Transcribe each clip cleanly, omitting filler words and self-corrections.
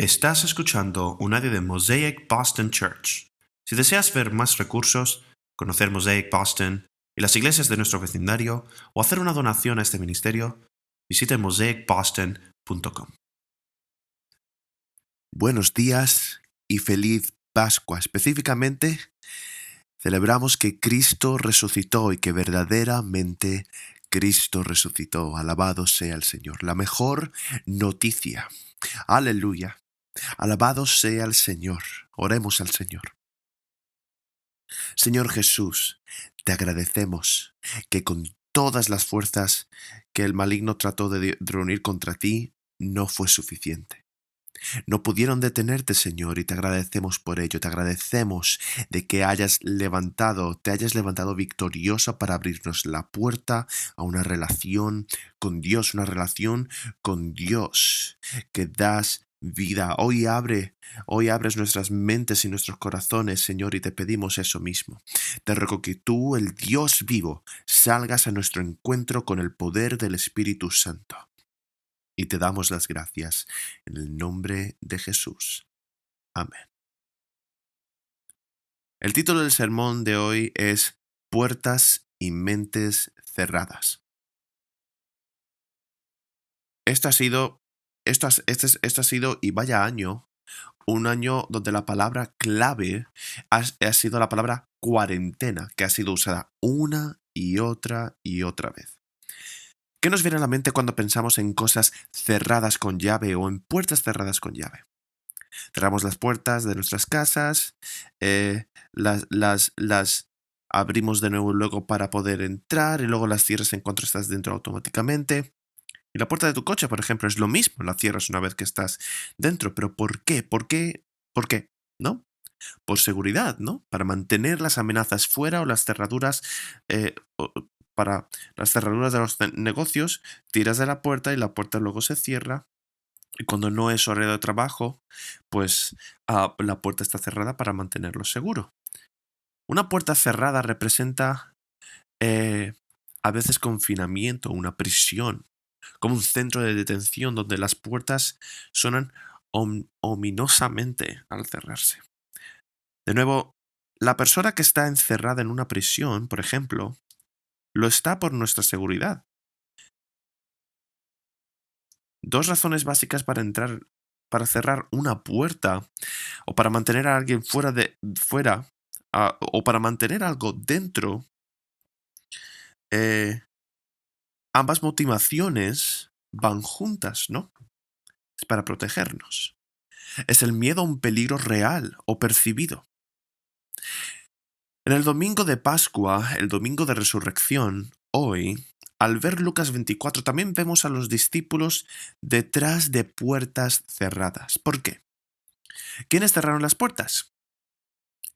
Estás escuchando un audio de Mosaic Boston Church. Si deseas ver más recursos, conocer Mosaic Boston y las iglesias de nuestro vecindario o hacer una donación a este ministerio, visite mosaicboston.com. Buenos días y feliz Pascua. Específicamente, celebramos que Cristo resucitó y que verdaderamente Cristo resucitó. Alabado sea el Señor. La mejor noticia. Aleluya. Alabado sea el Señor. Oremos al Señor. Señor Jesús, te agradecemos que con todas las fuerzas que el maligno trató de reunir contra ti, no fue suficiente. No pudieron detenerte, Señor, y te agradecemos por ello. Te agradecemos de que te hayas levantado victoriosa para abrirnos la puerta a una relación con Dios, que das vida. Hoy abres nuestras mentes y nuestros corazones, Señor, y te pedimos eso mismo. Te ruego que tú, el Dios vivo, salgas a nuestro encuentro con el poder del Espíritu Santo. Y te damos las gracias en el nombre de Jesús. Amén. El título del sermón de hoy es Puertas y mentes cerradas. Esto ha sido, y vaya año, un año donde la palabra clave ha sido la palabra cuarentena, que ha sido usada una y otra vez. ¿Qué nos viene a la mente cuando pensamos en cosas cerradas con llave o en puertas cerradas con llave? Cerramos las puertas de nuestras casas, las abrimos de nuevo luego para poder entrar y luego las cierras en cuanto estás dentro automáticamente. Y la puerta de tu coche, por ejemplo, es lo mismo, la cierras una vez que estás dentro. Pero ¿por qué? ¿Por qué? ¿Por qué? ¿No? Por seguridad, ¿no? Para mantener las amenazas fuera o las cerraduras, para las cerraduras de los negocios, tiras de la puerta y la puerta luego se cierra. Y cuando no es horario de trabajo, pues la puerta está cerrada para mantenerlo seguro. Una puerta cerrada representa a veces confinamiento, una prisión, como un centro de detención donde las puertas suenan ominosamente al cerrarse. De nuevo, la persona que está encerrada en una prisión, por ejemplo, lo está por nuestra seguridad. Dos razones básicas para cerrar una puerta o para mantener a alguien fuera o para mantener algo dentro. Ambas motivaciones van juntas, ¿no? Es para protegernos. Es el miedo a un peligro real o percibido. En el domingo de Pascua, el domingo de resurrección, hoy, al ver Lucas 24, también vemos a los discípulos detrás de puertas cerradas. ¿Por qué? ¿Quiénes cerraron las puertas?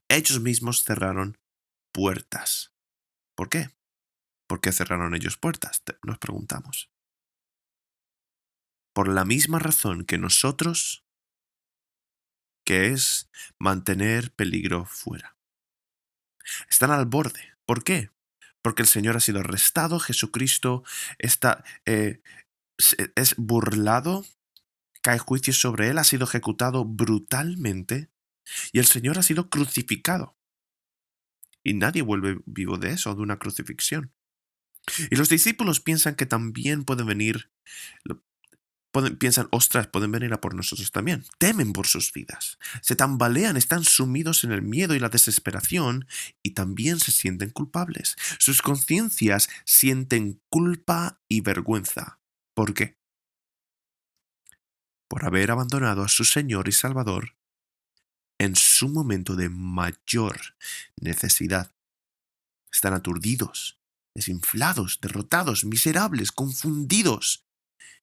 Ellos mismos cerraron puertas. ¿Por qué? ¿Por qué cerraron ellos puertas? Nos preguntamos. Por la misma razón que nosotros, que es mantener peligro fuera. Están al borde. ¿Por qué? Porque el Señor ha sido arrestado, Jesucristo es burlado, cae juicio sobre él, ha sido ejecutado brutalmente y el Señor ha sido crucificado. Y nadie vuelve vivo de eso, de una crucifixión. Y los discípulos piensan que también piensan, ostras, pueden venir a por nosotros también. Temen por sus vidas. Se tambalean, están sumidos en el miedo y la desesperación y también se sienten culpables. Sus conciencias sienten culpa y vergüenza. ¿Por qué? Por haber abandonado a su Señor y Salvador en su momento de mayor necesidad. Están aturdidos, desinflados, derrotados, miserables, confundidos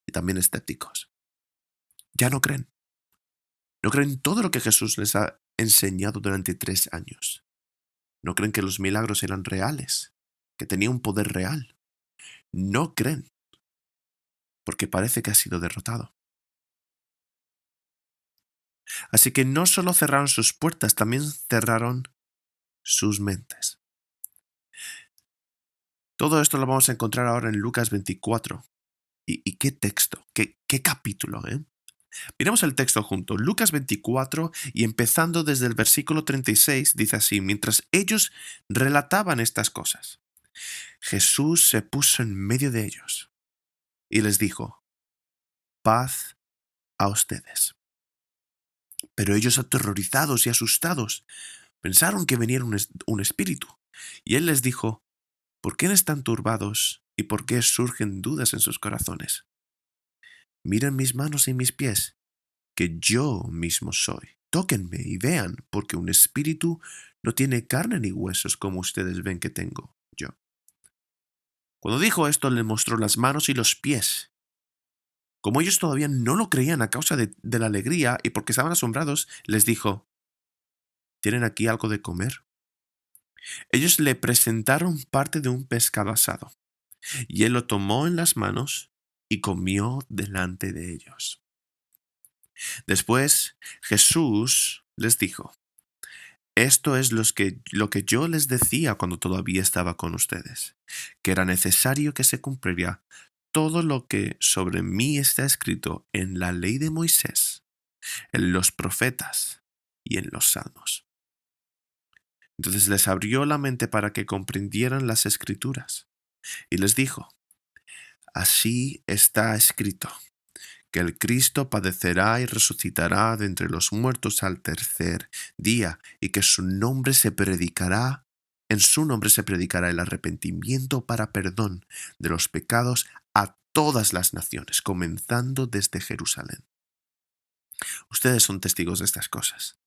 y también escépticos. Ya no creen. No creen todo lo que Jesús les ha enseñado durante 3 años. No creen que los milagros eran reales, que tenía un poder real. No creen, porque parece que ha sido derrotado. Así que no solo cerraron sus puertas, también cerraron sus mentes. Todo esto lo vamos a encontrar ahora en Lucas 24. ¿Y qué texto? ¿Qué capítulo? Miremos el texto junto. Lucas 24 y empezando desde el versículo 36 dice así: mientras ellos relataban estas cosas, Jesús se puso en medio de ellos y les dijo: paz a ustedes. Pero ellos, aterrorizados y asustados, pensaron que venía un espíritu. Y él les dijo: ¿por qué están turbados y por qué surgen dudas en sus corazones? Miren mis manos y mis pies, que yo mismo soy. Tóquenme y vean, porque un espíritu no tiene carne ni huesos como ustedes ven que tengo yo. Cuando dijo esto, le mostró las manos y los pies. Como ellos todavía no lo creían a causa de la alegría y porque estaban asombrados, les dijo: ¿tienen aquí algo de comer? Ellos le presentaron parte de un pescado asado, y él lo tomó en las manos y comió delante de ellos. Después Jesús les dijo: esto es lo que yo les decía cuando todavía estaba con ustedes, que era necesario que se cumpliera todo lo que sobre mí está escrito en la ley de Moisés, en los profetas y en los salmos. Entonces les abrió la mente para que comprendieran las escrituras, y les dijo: así está escrito, que el Cristo padecerá y resucitará de entre los muertos al tercer día, y que en su nombre se predicará el arrepentimiento para perdón de los pecados a todas las naciones, comenzando desde Jerusalén. Ustedes son testigos de estas cosas.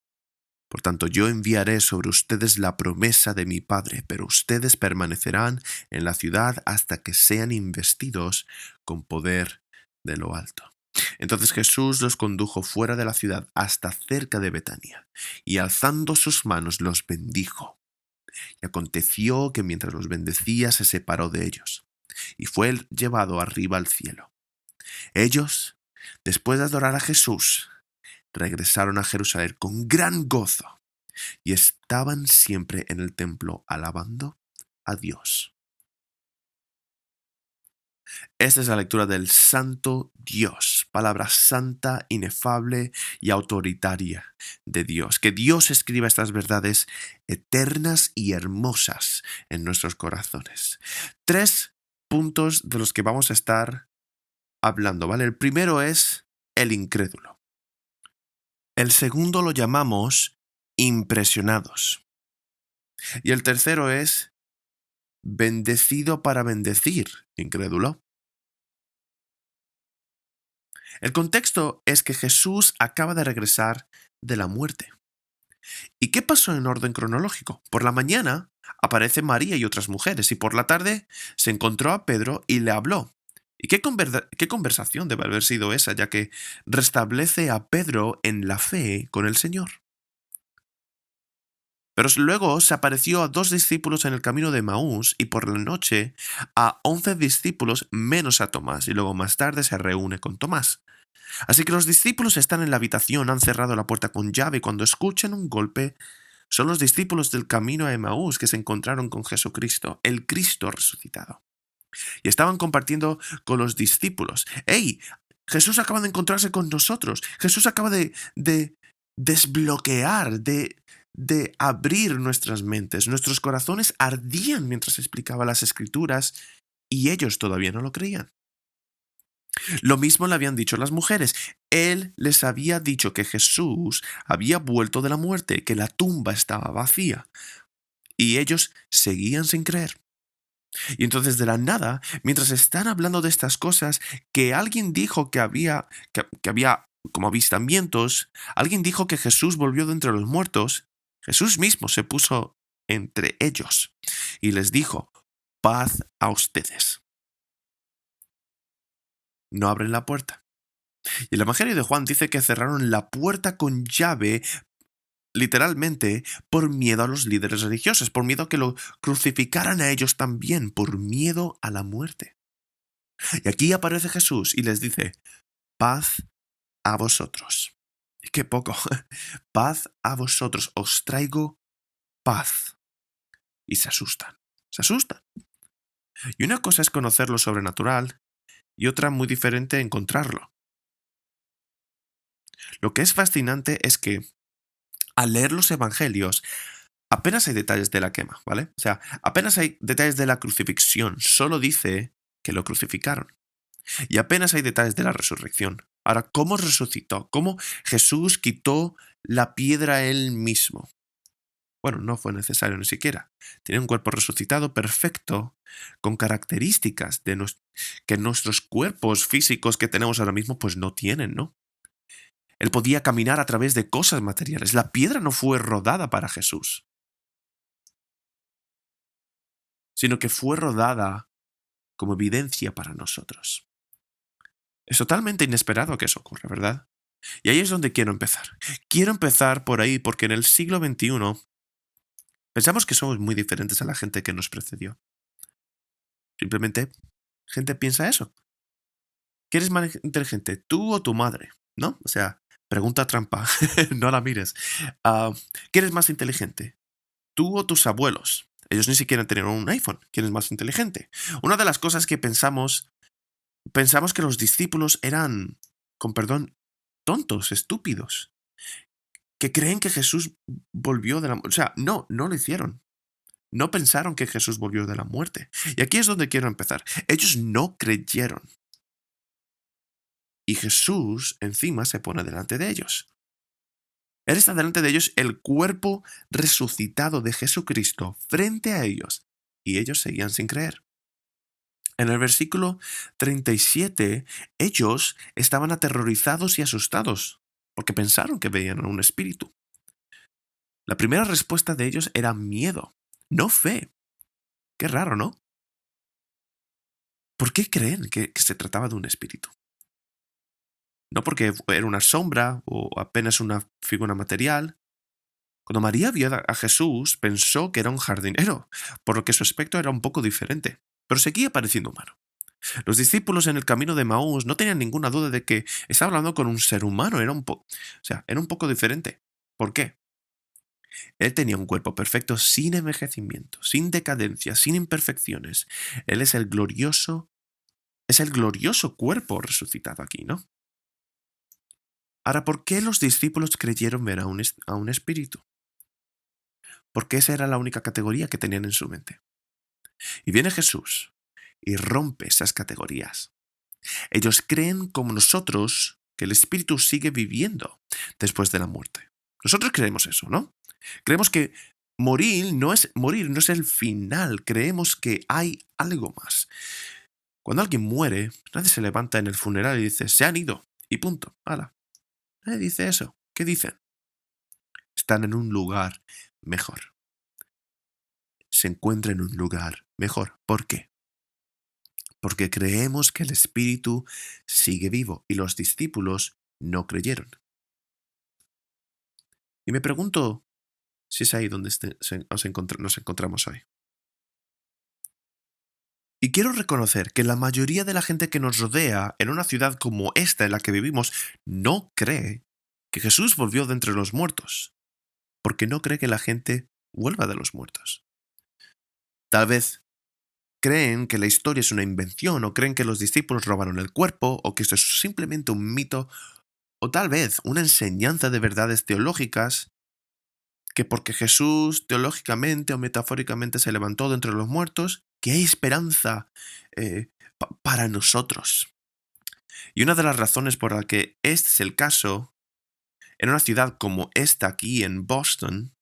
Por tanto, yo enviaré sobre ustedes la promesa de mi Padre, pero ustedes permanecerán en la ciudad hasta que sean investidos con poder de lo alto. Entonces Jesús los condujo fuera de la ciudad hasta cerca de Betania, y alzando sus manos los bendijo. Y aconteció que mientras los bendecía se separó de ellos, y fue llevado arriba al cielo. Ellos, después de adorar a Jesús, regresaron a Jerusalén con gran gozo, y estaban siempre en el templo alabando a Dios. Esta es la lectura del Santo Dios, palabra santa, inefable y autoritaria de Dios. Que Dios escriba estas verdades eternas y hermosas en nuestros corazones. 3 puntos de los que vamos a estar hablando, ¿vale? El primero es el incrédulo. El segundo lo llamamos impresionados. Y el tercero es bendecido para bendecir, incrédulo. El contexto es que Jesús acaba de regresar de la muerte. ¿Y qué pasó en orden cronológico? Por la mañana aparece María y otras mujeres, y por la tarde se encontró a Pedro y le habló. ¿Y qué conversación debe haber sido esa, ya que restablece a Pedro en la fe con el Señor? Pero luego se apareció a 2 discípulos en el camino de Maús y por la noche a 11 discípulos menos a Tomás, y luego más tarde se reúne con Tomás. Así que los discípulos están en la habitación, han cerrado la puerta con llave y cuando escuchan un golpe son los discípulos del camino a Emaús que se encontraron con Jesucristo, el Cristo resucitado. Y estaban compartiendo con los discípulos: ¡hey! Jesús acaba de encontrarse con nosotros. Jesús acaba de desbloquear, de abrir nuestras mentes. Nuestros corazones ardían mientras explicaba las Escrituras y ellos todavía no lo creían. Lo mismo le habían dicho las mujeres. Él les había dicho que Jesús había vuelto de la muerte, que la tumba estaba vacía. Y ellos seguían sin creer. Y entonces de la nada, mientras están hablando de estas cosas, que alguien dijo que había como avistamientos, alguien dijo que Jesús volvió de entre los muertos, Jesús mismo se puso entre ellos y les dijo: paz a ustedes. No abren la puerta. Y el Evangelio de Juan dice que cerraron la puerta con llave, literalmente, por miedo a los líderes religiosos, por miedo a que lo crucificaran a ellos también, por miedo a la muerte. Y aquí aparece Jesús y les dice: paz a vosotros. Y qué poco. Paz a vosotros. Os traigo paz. Y se asustan. Se asustan. Y una cosa es conocer lo sobrenatural y otra muy diferente encontrarlo. Lo que es fascinante es que al leer los evangelios apenas hay detalles de la quema, ¿vale? O sea, apenas hay detalles de la crucifixión, solo dice que lo crucificaron. Y apenas hay detalles de la resurrección. Ahora, ¿cómo resucitó? ¿Cómo Jesús quitó la piedra él mismo? Bueno, no fue necesario ni siquiera. Tiene un cuerpo resucitado perfecto, con características que nuestros cuerpos físicos que tenemos ahora mismo pues no tienen, ¿no? Él podía caminar a través de cosas materiales. La piedra no fue rodada para Jesús, sino que fue rodada como evidencia para nosotros. Es totalmente inesperado que eso ocurra, ¿verdad? Y ahí es donde quiero empezar. Quiero empezar por ahí porque en el siglo XXI pensamos que somos muy diferentes a la gente que nos precedió. Simplemente, gente piensa eso. ¿Quién es más inteligente, tú o tu madre? ¿No? O sea, pregunta trampa, no la mires. Ah, ¿Quién es más inteligente, tú o tus abuelos? Ellos ni siquiera tenían un iPhone. ¿Quién es más inteligente? Una de las cosas que pensamos que los discípulos eran, con perdón, tontos, estúpidos, que creen que Jesús volvió de la muerte. O sea, no lo hicieron. No pensaron que Jesús volvió de la muerte. Y aquí es donde quiero empezar. Ellos no creyeron. Y Jesús encima se pone delante de ellos. Él está delante de ellos el cuerpo resucitado de Jesucristo frente a ellos. Y ellos seguían sin creer. En el versículo 37, ellos estaban aterrorizados y asustados porque pensaron que veían a un espíritu. La primera respuesta de ellos era miedo, no fe. Qué raro, ¿no? ¿Por qué creen que se trataba de un espíritu? No porque era una sombra o apenas una figura material. Cuando María vio a Jesús, pensó que era un jardinero, por lo que su aspecto era un poco diferente, pero seguía pareciendo humano. Los discípulos en el camino de Maús no tenían ninguna duda de que estaba hablando con un ser humano, era un poco diferente. ¿Por qué? Él tenía un cuerpo perfecto sin envejecimiento, sin decadencia, sin imperfecciones. Él es el glorioso cuerpo resucitado aquí, ¿no? Ahora, ¿por qué los discípulos creyeron ver a un espíritu? Porque esa era la única categoría que tenían en su mente. Y viene Jesús y rompe esas categorías. Ellos creen como nosotros que el espíritu sigue viviendo después de la muerte. Nosotros creemos eso, ¿no? Creemos que morir no es el final, creemos que hay algo más. Cuando alguien muere, nadie se levanta en el funeral y dice, se han ido, y punto, hala. Nadie dice eso. ¿Qué dicen? Están en un lugar mejor. Se encuentra en un lugar mejor. ¿Por qué? Porque creemos que el espíritu sigue vivo y los discípulos no creyeron. Y me pregunto si es ahí donde nos encontramos hoy. Y quiero reconocer que la mayoría de la gente que nos rodea en una ciudad como esta en la que vivimos no cree que Jesús volvió de entre los muertos, porque no cree que la gente vuelva de los muertos. Tal vez creen que la historia es una invención, o creen que los discípulos robaron el cuerpo, o que esto es simplemente un mito, o tal vez una enseñanza de verdades teológicas, que porque Jesús teológicamente o metafóricamente se levantó de entre los muertos, que hay esperanza para nosotros. Y una de las razones por la que este es el caso, en una ciudad como esta aquí en Boston,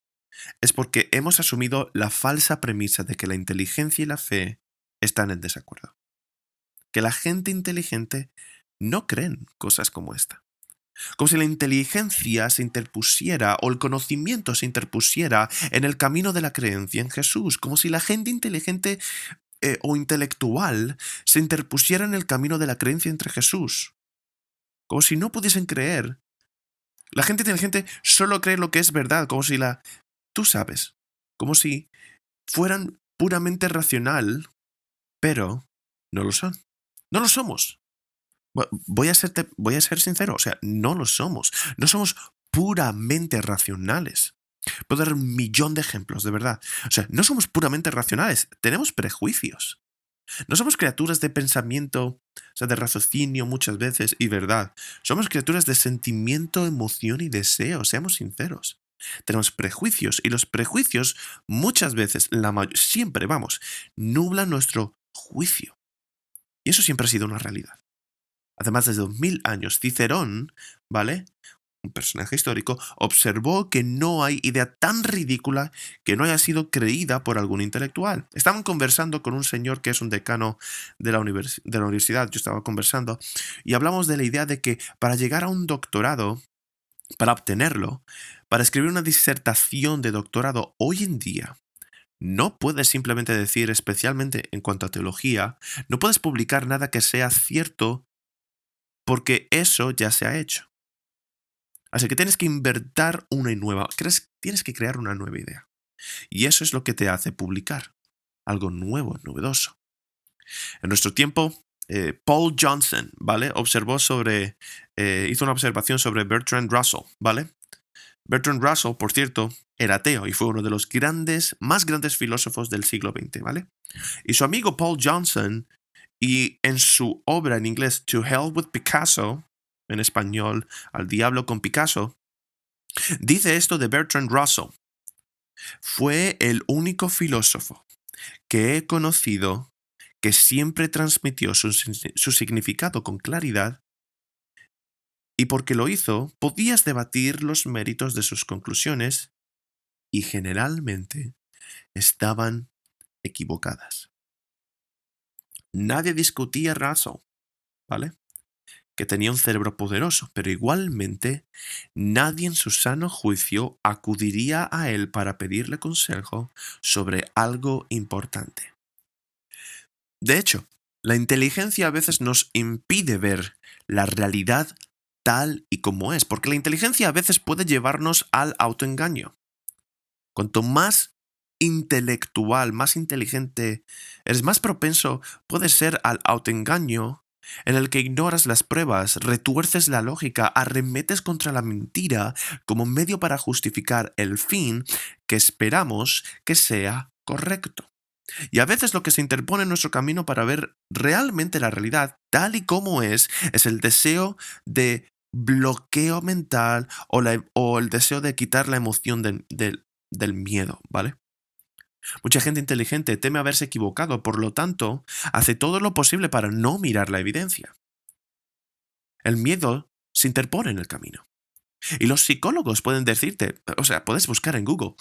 es porque hemos asumido la falsa premisa de que la inteligencia y la fe están en desacuerdo. Que la gente inteligente no creen cosas como esta. Como si la inteligencia se interpusiera o el conocimiento se interpusiera en el camino de la creencia en Jesús. Como si la gente inteligente o intelectual se interpusiera en el camino de la creencia entre Jesús. Como si no pudiesen creer. La gente inteligente solo cree lo que es verdad, como si tú sabes, como si fueran puramente racional, pero no lo son. No lo somos. Voy a ser sincero, o sea, no lo somos. No somos puramente racionales. Puedo dar un millón de ejemplos, de verdad. O sea, no somos puramente racionales, tenemos prejuicios. No somos criaturas de pensamiento, o sea, de raciocinio muchas veces y verdad. Somos criaturas de sentimiento, emoción y deseo, seamos sinceros. Tenemos prejuicios y los prejuicios muchas veces, siempre, vamos, nublan nuestro juicio. Y eso siempre ha sido una realidad. Hace más de 2000 años, Cicerón, ¿vale? Un personaje histórico, observó que no hay idea tan ridícula que no haya sido creída por algún intelectual. Estaban conversando con un señor que es un decano de la universidad, yo estaba conversando, y hablamos de la idea de que para llegar a un doctorado, para obtenerlo, para escribir una disertación de doctorado hoy en día, no puedes simplemente decir, especialmente en cuanto a teología, no puedes publicar nada que sea cierto porque eso ya se ha hecho. Así que tienes que inventar una nueva, tienes que crear una nueva idea. Y eso es lo que te hace publicar algo nuevo, novedoso. En nuestro tiempo, Paul Johnson, ¿vale? Hizo una observación sobre Bertrand Russell, ¿vale? Bertrand Russell, por cierto, era ateo y fue uno de los más grandes filósofos del siglo XX, ¿vale? Y su amigo Paul Johnson, y en su obra en inglés To Hell with Picasso, en español, Al diablo con Picasso, dice esto de Bertrand Russell: fue el único filósofo que he conocido que siempre transmitió su significado con claridad, y porque lo hizo, podías debatir los méritos de sus conclusiones y generalmente estaban equivocadas. Nadie discutía a Russell, ¿vale? Que tenía un cerebro poderoso, pero igualmente nadie en su sano juicio acudiría a él para pedirle consejo sobre algo importante. De hecho, la inteligencia a veces nos impide ver la realidad tal y como es, porque la inteligencia a veces puede llevarnos al autoengaño. Cuanto más intelectual, más inteligente eres, más propenso puedes ser al autoengaño, en el que ignoras las pruebas, retuerces la lógica, arremetes contra la mentira como medio para justificar el fin que esperamos que sea correcto. Y a veces lo que se interpone en nuestro camino para ver realmente la realidad tal y como es el deseo de bloqueo mental o el deseo de quitar la emoción del miedo, ¿vale? Mucha gente inteligente teme haberse equivocado, por lo tanto, hace todo lo posible para no mirar la evidencia. El miedo se interpone en el camino. Y los psicólogos pueden decirte, o sea, puedes buscar en Google,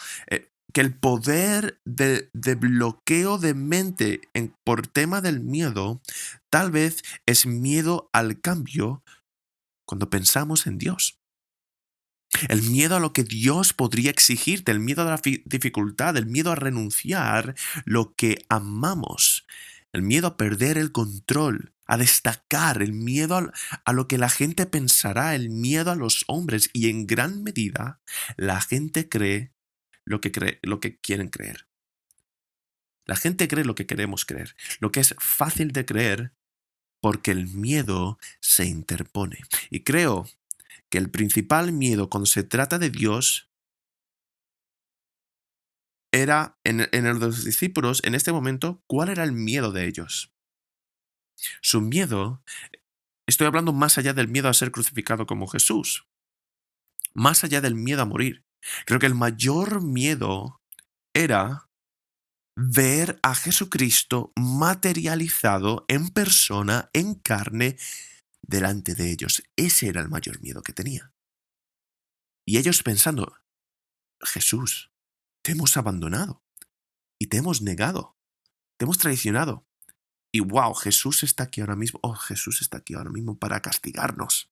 que el poder de bloqueo de mente por tema del miedo tal vez es miedo al cambio cuando pensamos en Dios. El miedo a lo que Dios podría exigirte, el miedo a la dificultad, el miedo a renunciar lo que amamos, el miedo a perder el control, a destacar, el miedo a lo que la gente pensará, el miedo a los hombres, y en gran medida la gente cree lo que quieren creer. La gente cree lo que queremos creer, lo que es fácil de creer porque el miedo se interpone. Y creo que el principal miedo cuando se trata de Dios era en los discípulos en este momento. ¿Cuál era el miedo de ellos? Su miedo, estoy hablando más allá del miedo a ser crucificado como Jesús, más allá del miedo a morir. Creo que el mayor miedo era ver a Jesucristo materializado en persona, en carne, delante de ellos. Ese era el mayor miedo que tenía. Y ellos pensando: Jesús, te hemos abandonado y te hemos negado, te hemos traicionado. Y wow, Jesús está aquí ahora mismo. Oh, Jesús está aquí ahora mismo para castigarnos.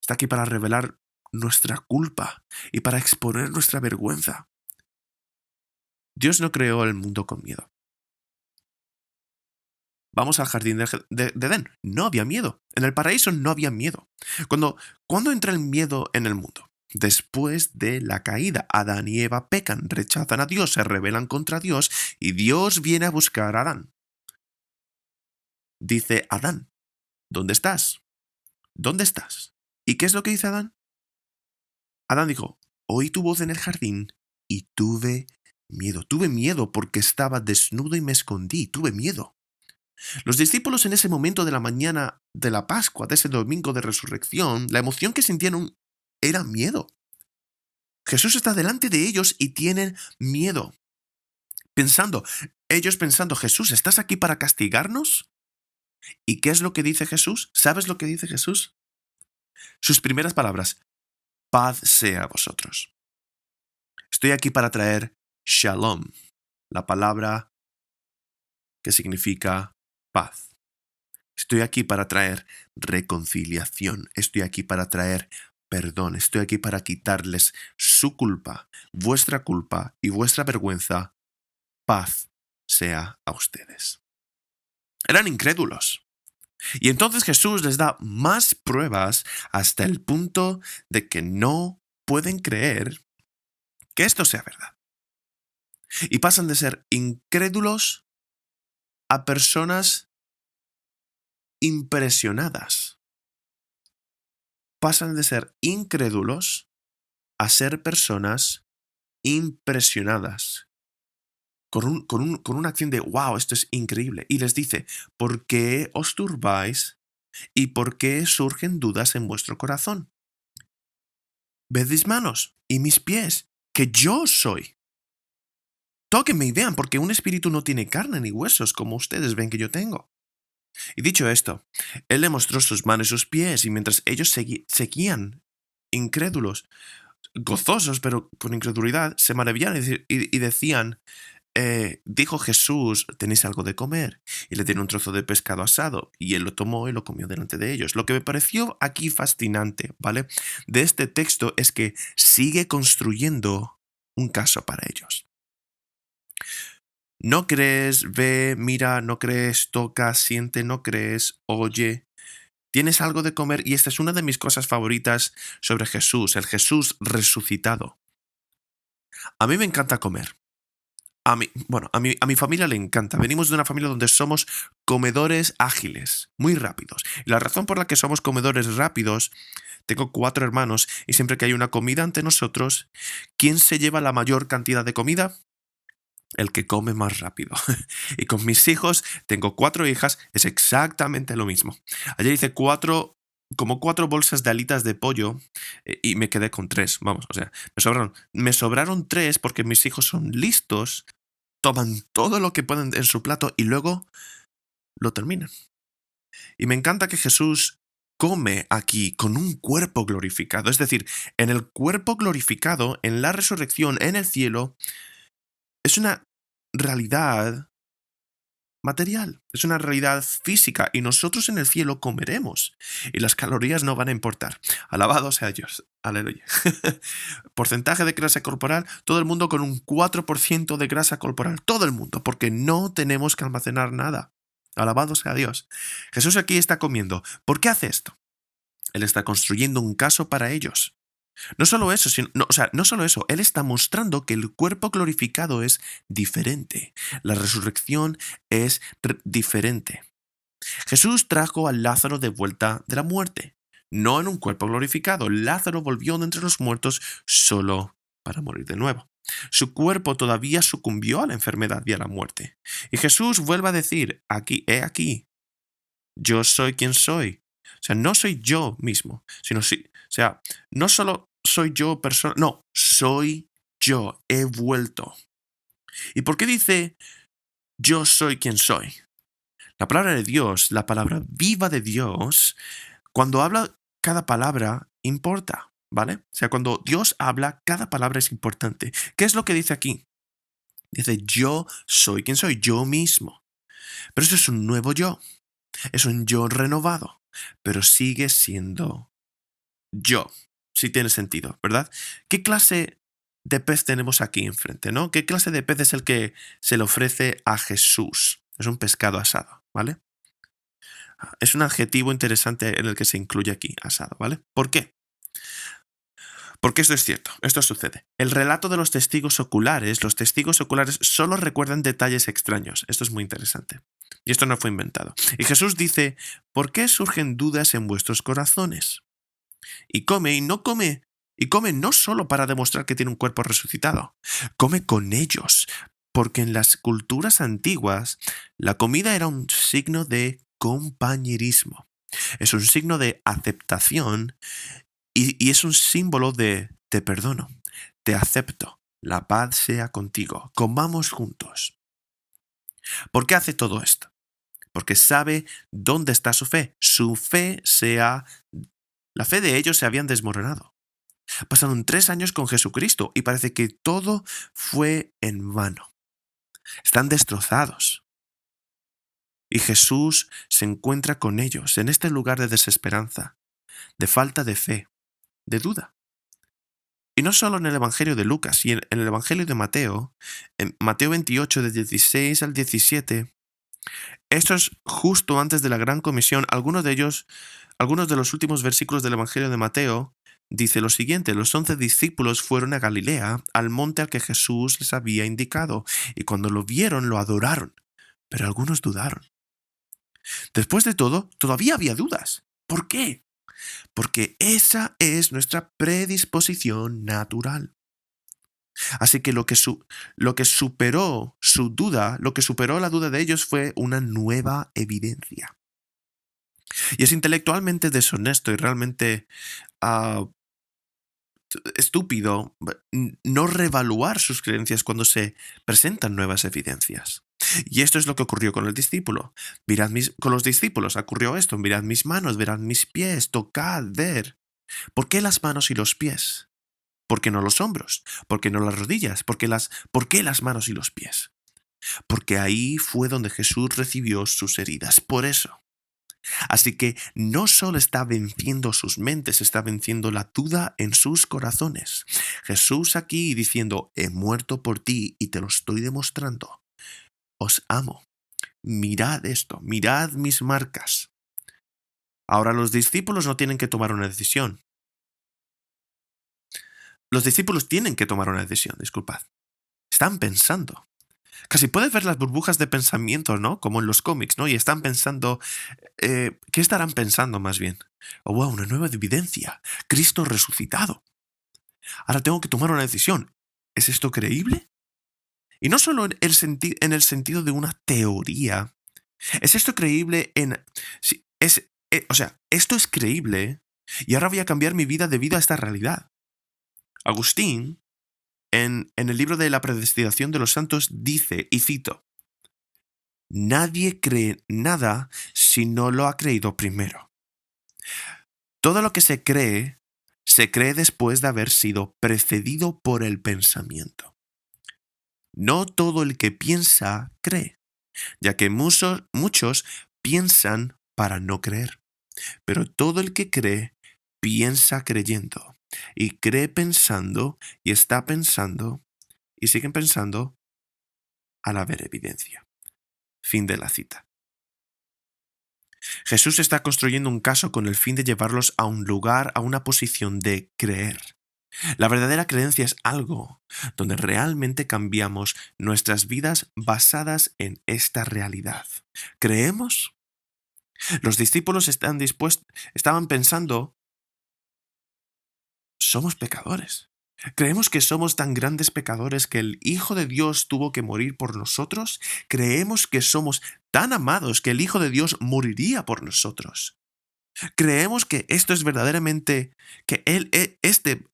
Está aquí para revelar nuestra culpa y para exponer nuestra vergüenza. Dios no creó el mundo con miedo. Vamos al jardín de Edén. No había miedo. En el paraíso no había miedo. ¿Cuándo entra el miedo en el mundo? Después de la caída, Adán y Eva pecan, rechazan a Dios, se rebelan contra Dios y Dios viene a buscar a Adán. Dice: Adán, ¿dónde estás? ¿Dónde estás? ¿Y qué es lo que dice Adán? Adán dijo: oí tu voz en el jardín y tuve miedo. Tuve miedo porque estaba desnudo y me escondí. Tuve miedo. Los discípulos en ese momento de la mañana de la Pascua, de ese domingo de resurrección, la emoción que sintieron era miedo. Jesús está delante de ellos y tienen miedo. Ellos pensando, Jesús, ¿estás aquí para castigarnos? ¿Y qué es lo que dice Jesús? ¿Sabes lo que dice Jesús? Sus primeras palabras, paz sea a vosotros. Estoy aquí para traer shalom, la palabra que significa paz. Estoy aquí para traer reconciliación. Estoy aquí para traer perdón. Estoy aquí para quitarles su culpa, vuestra culpa y vuestra vergüenza. Paz sea a ustedes. Eran incrédulos. Y entonces Jesús les da más pruebas hasta el punto de que no pueden creer que esto sea verdad. Y pasan de ser incrédulos a personas impresionadas. Pasan de ser incrédulos a ser personas impresionadas. Con una acción de, wow, esto es increíble. Y les dice, ¿por qué os turbáis y por qué surgen dudas en vuestro corazón? Ved mis manos y mis pies, que yo soy. Tóquenme y vean, porque un espíritu no tiene carne ni huesos, como ustedes ven que yo tengo. Y dicho esto, él le mostró sus manos y sus pies, y mientras ellos seguían incrédulos, gozosos, pero con incredulidad, se maravillaron y decían, dijo Jesús, ¿tenéis algo de comer? Y le dieron un trozo de pescado asado, y él lo tomó y lo comió delante de ellos. Lo que me pareció aquí fascinante, ¿vale? De este texto es que sigue construyendo un caso para ellos. No crees, ve, mira, no crees, toca, siente, no crees, oye. Tienes algo de comer y esta es una de mis cosas favoritas sobre Jesús, el Jesús resucitado. A mí me encanta comer. A mi familia le encanta. Venimos de una familia donde somos comedores ágiles, muy rápidos. Y la razón por la que somos comedores rápidos, tengo 4 hermanos y siempre que hay una comida ante nosotros, ¿quién se lleva la mayor cantidad de comida? El que come más rápido. Y con mis hijos, tengo 4 hijas, es exactamente lo mismo. Ayer hice como 4 bolsas de alitas de pollo y me quedé con 3, vamos, o sea, me sobraron 3 porque mis hijos son listos, toman todo lo que pueden en su plato y luego lo terminan. Y me encanta que Jesús come aquí con un cuerpo glorificado, es decir, en el cuerpo glorificado, en la resurrección, en el cielo, es una realidad material, es una realidad física y nosotros en el cielo comeremos y las calorías no van a importar. Alabado sea Dios, aleluya. Porcentaje de grasa corporal, todo el mundo con un 4% de grasa corporal, todo el mundo, porque no tenemos que almacenar nada. Alabado sea Dios. Jesús aquí está comiendo. ¿Por qué hace esto? Él está construyendo un caso para ellos. No solo eso, no solo eso, Él está mostrando que el cuerpo glorificado es diferente. La resurrección es diferente. Jesús trajo a Lázaro de vuelta de la muerte, no en un cuerpo glorificado. Lázaro volvió de entre los muertos solo para morir de nuevo. Su cuerpo todavía sucumbió a la enfermedad y a la muerte. Y Jesús vuelve a decir, he aquí, yo soy quien soy. O sea, no soy yo mismo, sino no solo soy yo persona, no, soy yo, he vuelto. ¿Y por qué dice yo soy quien soy? La palabra de Dios, la palabra viva de Dios, cuando habla, cada palabra importa, ¿vale? O sea, cuando Dios habla, cada palabra es importante. ¿Qué es lo que dice aquí? Dice yo soy quien soy, yo mismo. Pero eso es un nuevo yo, es un yo renovado, pero sigue siendo yo. Sí tiene sentido, ¿verdad? ¿Qué clase de pez tenemos aquí enfrente, no? ¿Qué clase de pez es el que se le ofrece a Jesús? Es un pescado asado, ¿vale? Es un adjetivo interesante en el que se incluye aquí, asado, ¿vale? ¿Por qué? Porque esto es cierto, esto sucede. El relato de los testigos oculares solo recuerdan detalles extraños. Esto es muy interesante. Y esto no fue inventado. Y Jesús dice, ¿por qué surgen dudas en vuestros corazones? Y no come Y come no solo para demostrar que tiene un cuerpo resucitado, come con ellos, porque en las culturas antiguas la comida era un signo de compañerismo, es un signo de aceptación y es un símbolo de te perdono, te acepto, la paz sea contigo, comamos juntos. ¿Por qué hace todo esto? Porque sabe dónde está su fe. La fe de ellos se habían desmoronado. Pasaron 3 años con Jesucristo y parece que todo fue en vano. Están destrozados. Y Jesús se encuentra con ellos en este lugar de desesperanza, de falta de fe, de duda. Y no solo en el Evangelio de Lucas, y en el Evangelio de Mateo, en Mateo 28, de 16 al 17, esto es justo antes de la Gran Comisión. Algunos de los últimos versículos del Evangelio de Mateo, dice lo siguiente: los 11 discípulos fueron a Galilea, al monte al que Jesús les había indicado, y cuando lo vieron lo adoraron, pero algunos dudaron. Después de todo, todavía había dudas. ¿Por qué? Porque esa es nuestra predisposición natural. Así que lo que superó su duda, lo que superó la duda de ellos fue una nueva evidencia. Y es intelectualmente deshonesto y realmente estúpido no reevaluar sus creencias cuando se presentan nuevas evidencias. Y esto es lo que ocurrió con el discípulo. Con los discípulos ocurrió esto: mirad mis manos, verad mis pies, tocad, ver. ¿Por qué las manos y los pies? ¿Por qué no los hombros? ¿Por qué no las rodillas? ¿Por qué las manos y los pies? Porque ahí fue donde Jesús recibió sus heridas. Por eso. Así que no solo está venciendo sus mentes, está venciendo la duda en sus corazones. Jesús aquí diciendo: he muerto por ti y te lo estoy demostrando. Os amo. Mirad esto, mirad mis marcas. Ahora los discípulos no tienen que tomar una decisión. Los discípulos tienen que tomar una decisión, disculpad. Están pensando. Casi puedes ver las burbujas de pensamiento, ¿no? Como en los cómics, ¿no? Y están pensando, ¿qué estarán pensando más bien? Oh, wow, una nueva evidencia. Cristo resucitado. Ahora tengo que tomar una decisión. ¿Es esto creíble? Y no solo en el sentido de una teoría. ¿Es esto creíble en... esto es creíble y ahora voy a cambiar mi vida debido a esta realidad. Agustín, en el libro de la predestinación de los santos, dice, y cito: nadie cree nada si no lo ha creído primero. Todo lo que se cree después de haber sido precedido por el pensamiento. No todo el que piensa cree, ya que muchos piensan para no creer. Pero todo el que cree, piensa creyendo, y cree pensando, y está pensando, y siguen pensando al haber evidencia. Fin de la cita. Jesús está construyendo un caso con el fin de llevarlos a un lugar, a una posición de creer. La verdadera creencia es algo donde realmente cambiamos nuestras vidas basadas en esta realidad. ¿Creemos? Los discípulos estaban pensando: somos pecadores. ¿Creemos que somos tan grandes pecadores que el Hijo de Dios tuvo que morir por nosotros? ¿Creemos que somos tan amados que el Hijo de Dios moriría por nosotros? ¿Creemos que esto es verdaderamente, que este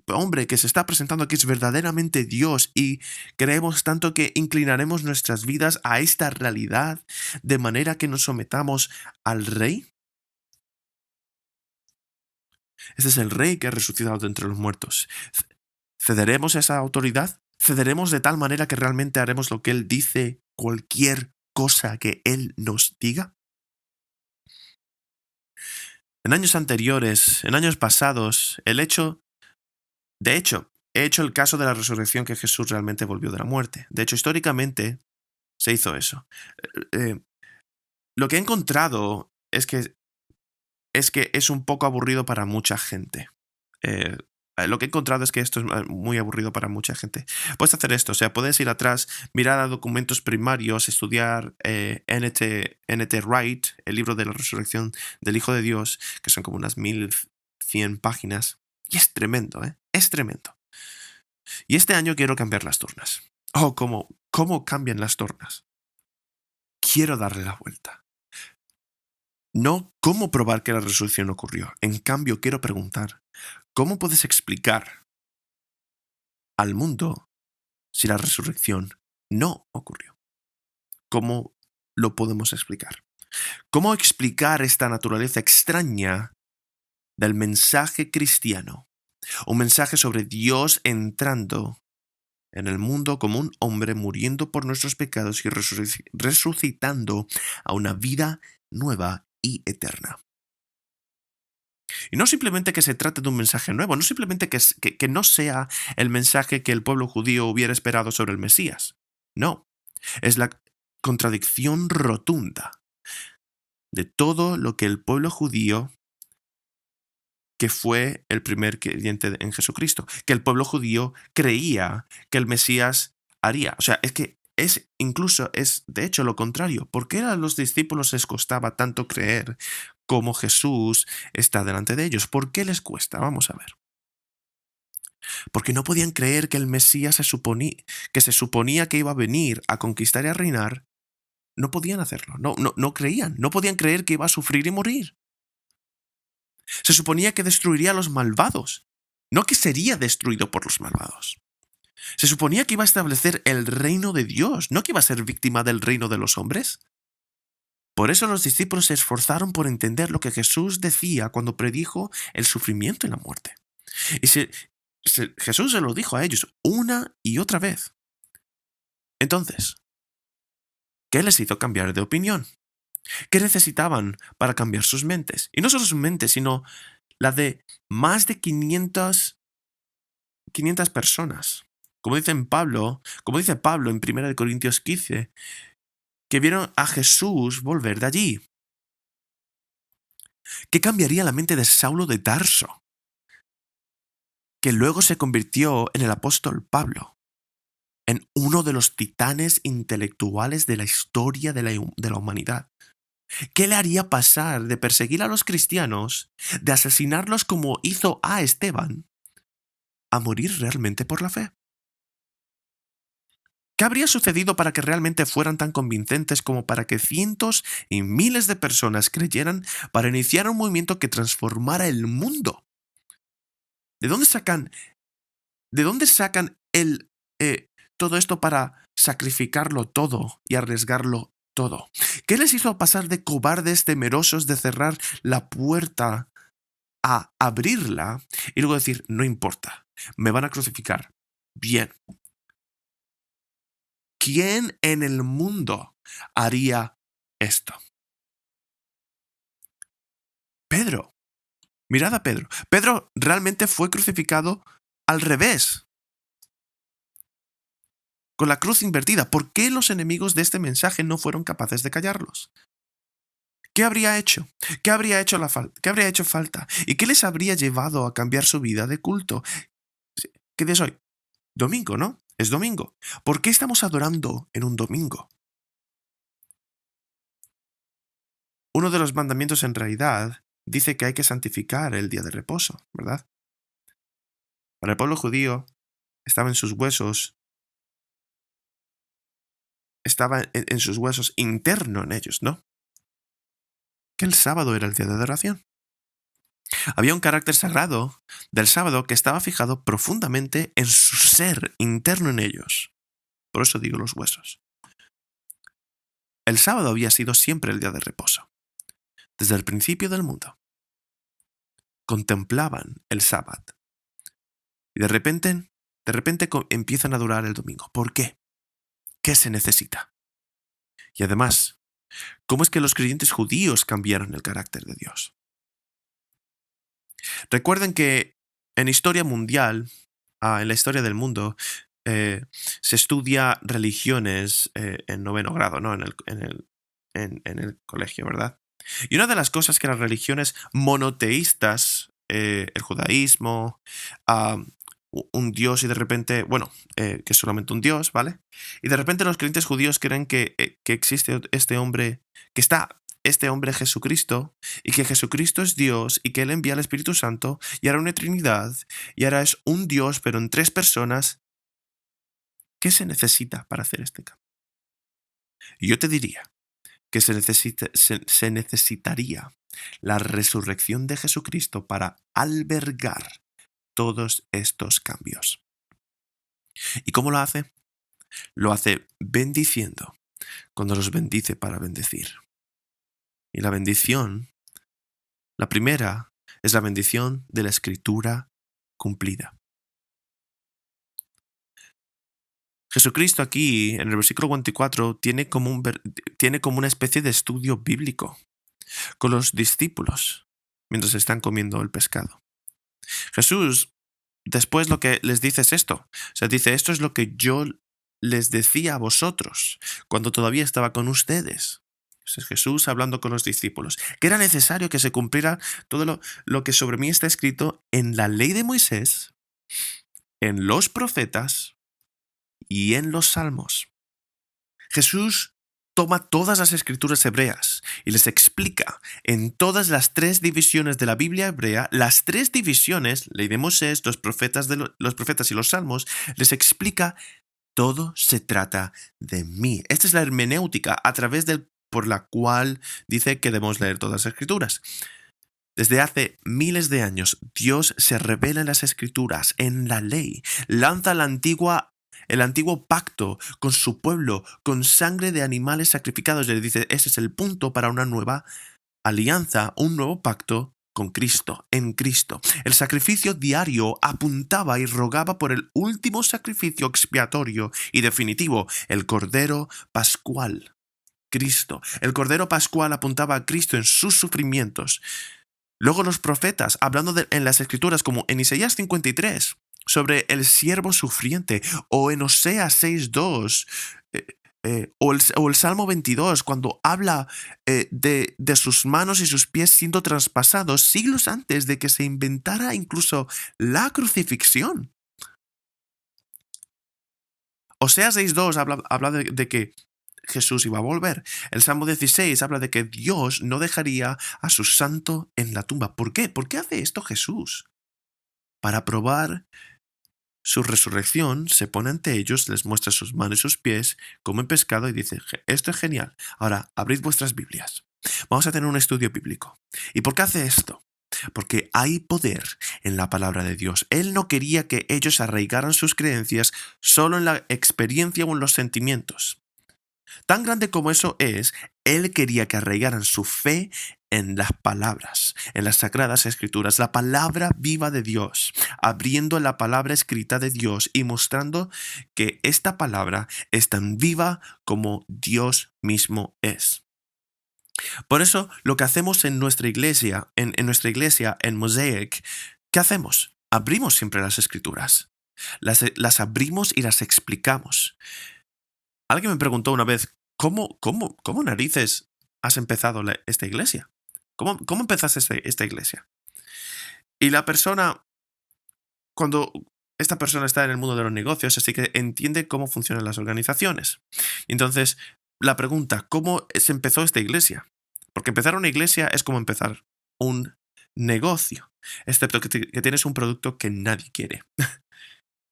hombre que se está presentando aquí es verdaderamente Dios, y creemos tanto que inclinaremos nuestras vidas a esta realidad de manera que nos sometamos al Rey? Este es el Rey que ha resucitado de entre los muertos. ¿Cederemos a esa autoridad? ¿Cederemos de tal manera que realmente haremos lo que Él dice, cualquier cosa que Él nos diga? En años anteriores, en años pasados, he hecho el caso de la resurrección, que Jesús realmente volvió de la muerte. De hecho, históricamente se hizo eso. Lo que he encontrado es que es un poco aburrido para mucha gente. Lo que he encontrado es que esto es muy aburrido para mucha gente. Puedes hacer esto: puedes ir atrás, mirar a documentos primarios, estudiar N.T. Wright, el libro de la resurrección del Hijo de Dios, que son como unas 1100 páginas, Y es tremendo, ¿eh? Es tremendo. Y este año quiero cambiar las tornas. Oh, ¿cómo cambian las tornas? Quiero darle la vuelta. No cómo probar que la resurrección ocurrió. En cambio, quiero preguntar, ¿cómo puedes explicar al mundo si la resurrección no ocurrió? ¿Cómo lo podemos explicar? ¿Cómo explicar esta naturaleza extraña del mensaje cristiano? Un mensaje sobre Dios entrando en el mundo como un hombre, muriendo por nuestros pecados y resucitando a una vida nueva y eterna. Y no simplemente que se trate de un mensaje nuevo, no simplemente que no sea el mensaje que el pueblo judío hubiera esperado sobre el Mesías. No, es la contradicción rotunda de todo lo que el pueblo judío, que fue el primer creyente en Jesucristo, que el pueblo judío creía que el Mesías haría. O sea, es que es de hecho lo contrario. ¿Por qué a los discípulos les costaba tanto creer como Jesús está delante de ellos? ¿Por qué les cuesta? Vamos a ver. Porque no podían creer que el Mesías que se suponía que iba a venir a conquistar y a reinar. No podían hacerlo, no creían, no podían creer que iba a sufrir y morir. Se suponía que destruiría a los malvados, no que sería destruido por los malvados. Se suponía que iba a establecer el reino de Dios, no que iba a ser víctima del reino de los hombres. Por eso los discípulos se esforzaron por entender lo que Jesús decía cuando predijo el sufrimiento y la muerte. Y Jesús se lo dijo a ellos una y otra vez. Entonces, ¿qué les hizo cambiar de opinión? ¿Qué necesitaban para cambiar sus mentes? Y no solo sus mentes, sino la de más de 500 personas. Como dice Pablo en 1 Corintios 15, que vieron a Jesús volver de allí. ¿Qué cambiaría la mente de Saulo de Tarso, que luego se convirtió en el apóstol Pablo, en uno de los titanes intelectuales de la historia de la humanidad? ¿Qué le haría pasar de perseguir a los cristianos, de asesinarlos como hizo a Esteban, a morir realmente por la fe? ¿Qué habría sucedido para que realmente fueran tan convincentes como para que cientos y miles de personas creyeran para iniciar un movimiento que transformara el mundo? ¿De dónde sacan todo esto para sacrificarlo todo y arriesgarlo todo? ¿Qué les hizo pasar de cobardes temerosos de cerrar la puerta a abrirla y luego decir, no importa, me van a crucificar? Bien. ¿Quién en el mundo haría esto? Pedro. Mirad a Pedro. Pedro realmente fue crucificado al revés, con la cruz invertida. ¿Por qué los enemigos de este mensaje no fueron capaces de callarlos? ¿Qué habría hecho? ¿Qué habría hecho falta? ¿Y qué les habría llevado a cambiar su vida de culto? ¿Qué día es hoy? Domingo, ¿no? Es domingo. ¿Por qué estamos adorando en un domingo? Uno de los mandamientos en realidad dice que hay que santificar el día de reposo, ¿verdad? Para el pueblo judío estaba en sus huesos, en sus huesos interno en ellos, ¿no? Que el sábado era el día de adoración. Había un carácter sagrado del sábado que estaba fijado profundamente en su ser interno en ellos. Por eso digo los huesos. El sábado había sido siempre el día de reposo. Desde el principio del mundo. Contemplaban el sábado. Y de repente empiezan a adorar el domingo. ¿Por qué? ¿Qué se necesita? Y además, ¿cómo es que los creyentes judíos cambiaron el carácter de Dios? Recuerden que en historia mundial, en la historia del mundo, se estudia religiones en 9º grado, ¿no? En el colegio, ¿verdad? Y una de las cosas que las religiones monoteístas, el judaísmo, un dios y de repente, que es solamente un dios, ¿vale? Y de repente los creyentes judíos creen que existe este hombre que está este hombre Jesucristo, y que Jesucristo es Dios, y que Él envía al Espíritu Santo, y ahora una Trinidad, y ahora es un Dios, pero en 3 personas. ¿Qué se necesita para hacer este cambio? Y yo te diría que se necesitaría la resurrección de Jesucristo para albergar todos estos cambios. ¿Y cómo lo hace? Lo hace bendiciendo, cuando los bendice para bendecir. Y la bendición, la primera, es la bendición de la Escritura cumplida. Jesucristo aquí, en el versículo 24, tiene como una especie de estudio bíblico con los discípulos mientras están comiendo el pescado. Jesús, después lo que les dice es esto. O sea, dice, esto es lo que yo les decía a vosotros cuando todavía estaba con ustedes. Es Jesús hablando con los discípulos, que era necesario que se cumpliera todo lo que sobre mí está escrito en la ley de Moisés, en los profetas y en los salmos. Jesús toma todas las escrituras hebreas y les explica en todas las 3 divisiones de la Biblia hebrea, las 3 divisiones, ley de Moisés, los profetas y los salmos, les explica todo se trata de mí. Esta es la hermenéutica por la cual dice que debemos leer todas las escrituras. Desde hace miles de años, Dios se revela en las escrituras, en la ley, lanza el antiguo pacto con su pueblo, con sangre de animales sacrificados. Y le dice, ese es el punto para una nueva alianza, un nuevo pacto con Cristo, en Cristo. El sacrificio diario apuntaba y rogaba por el último sacrificio expiatorio y definitivo, el Cordero Pascual, Cristo. El Cordero Pascual apuntaba a Cristo en sus sufrimientos. Luego los profetas, hablando en las Escrituras, como en Isaías 53, sobre el siervo sufriente, o en Oseas 6.2, o el Salmo 22, cuando habla de sus manos y sus pies siendo traspasados siglos antes de que se inventara incluso la crucifixión. Oseas 6.2 habla de que Jesús iba a volver. El Salmo 16 habla de que Dios no dejaría a su santo en la tumba. ¿Por qué? ¿Por qué hace esto Jesús? Para probar su resurrección, se pone ante ellos, les muestra sus manos y sus pies, comen pescado y dice, esto es genial. Ahora, abrid vuestras Biblias. Vamos a tener un estudio bíblico. ¿Y por qué hace esto? Porque hay poder en la palabra de Dios. Él no quería que ellos arraigaran sus creencias solo en la experiencia o en los sentimientos. Tan grande como eso es, Él quería que arraigaran su fe en las palabras, en las sagradas escrituras, la palabra viva de Dios, abriendo la palabra escrita de Dios y mostrando que esta palabra es tan viva como Dios mismo es. Por eso, lo que hacemos en nuestra iglesia, en Mosaic, ¿qué hacemos? Abrimos siempre las escrituras. Las abrimos y las explicamos. Alguien me preguntó una vez, ¿cómo narices has empezado esta iglesia? ¿Cómo empezaste esta iglesia? Y cuando esta persona está en el mundo de los negocios, así que entiende cómo funcionan las organizaciones. Entonces, la pregunta, ¿cómo se empezó esta iglesia? Porque empezar una iglesia es como empezar un negocio, excepto que tienes un producto que nadie quiere.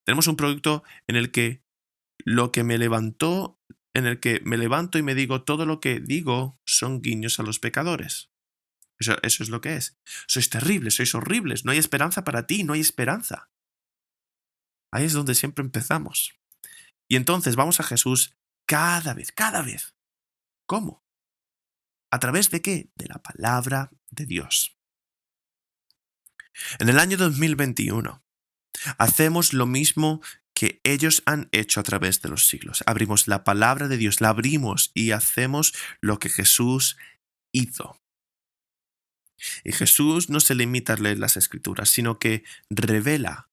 Tenemos un producto en el que me levanto y me digo, todo lo que digo son guiños a los pecadores. Eso es lo que es. Sois terribles, sois horribles, no hay esperanza para ti, no hay esperanza. Ahí es donde siempre empezamos. Y entonces vamos a Jesús cada vez. ¿Cómo? ¿A través de qué? De la palabra de Dios. En el año 2021 hacemos lo mismo que ellos han hecho a través de los siglos. Abrimos la palabra de Dios, la abrimos y hacemos lo que Jesús hizo. Y Jesús no se limita a leer las escrituras, sino que revela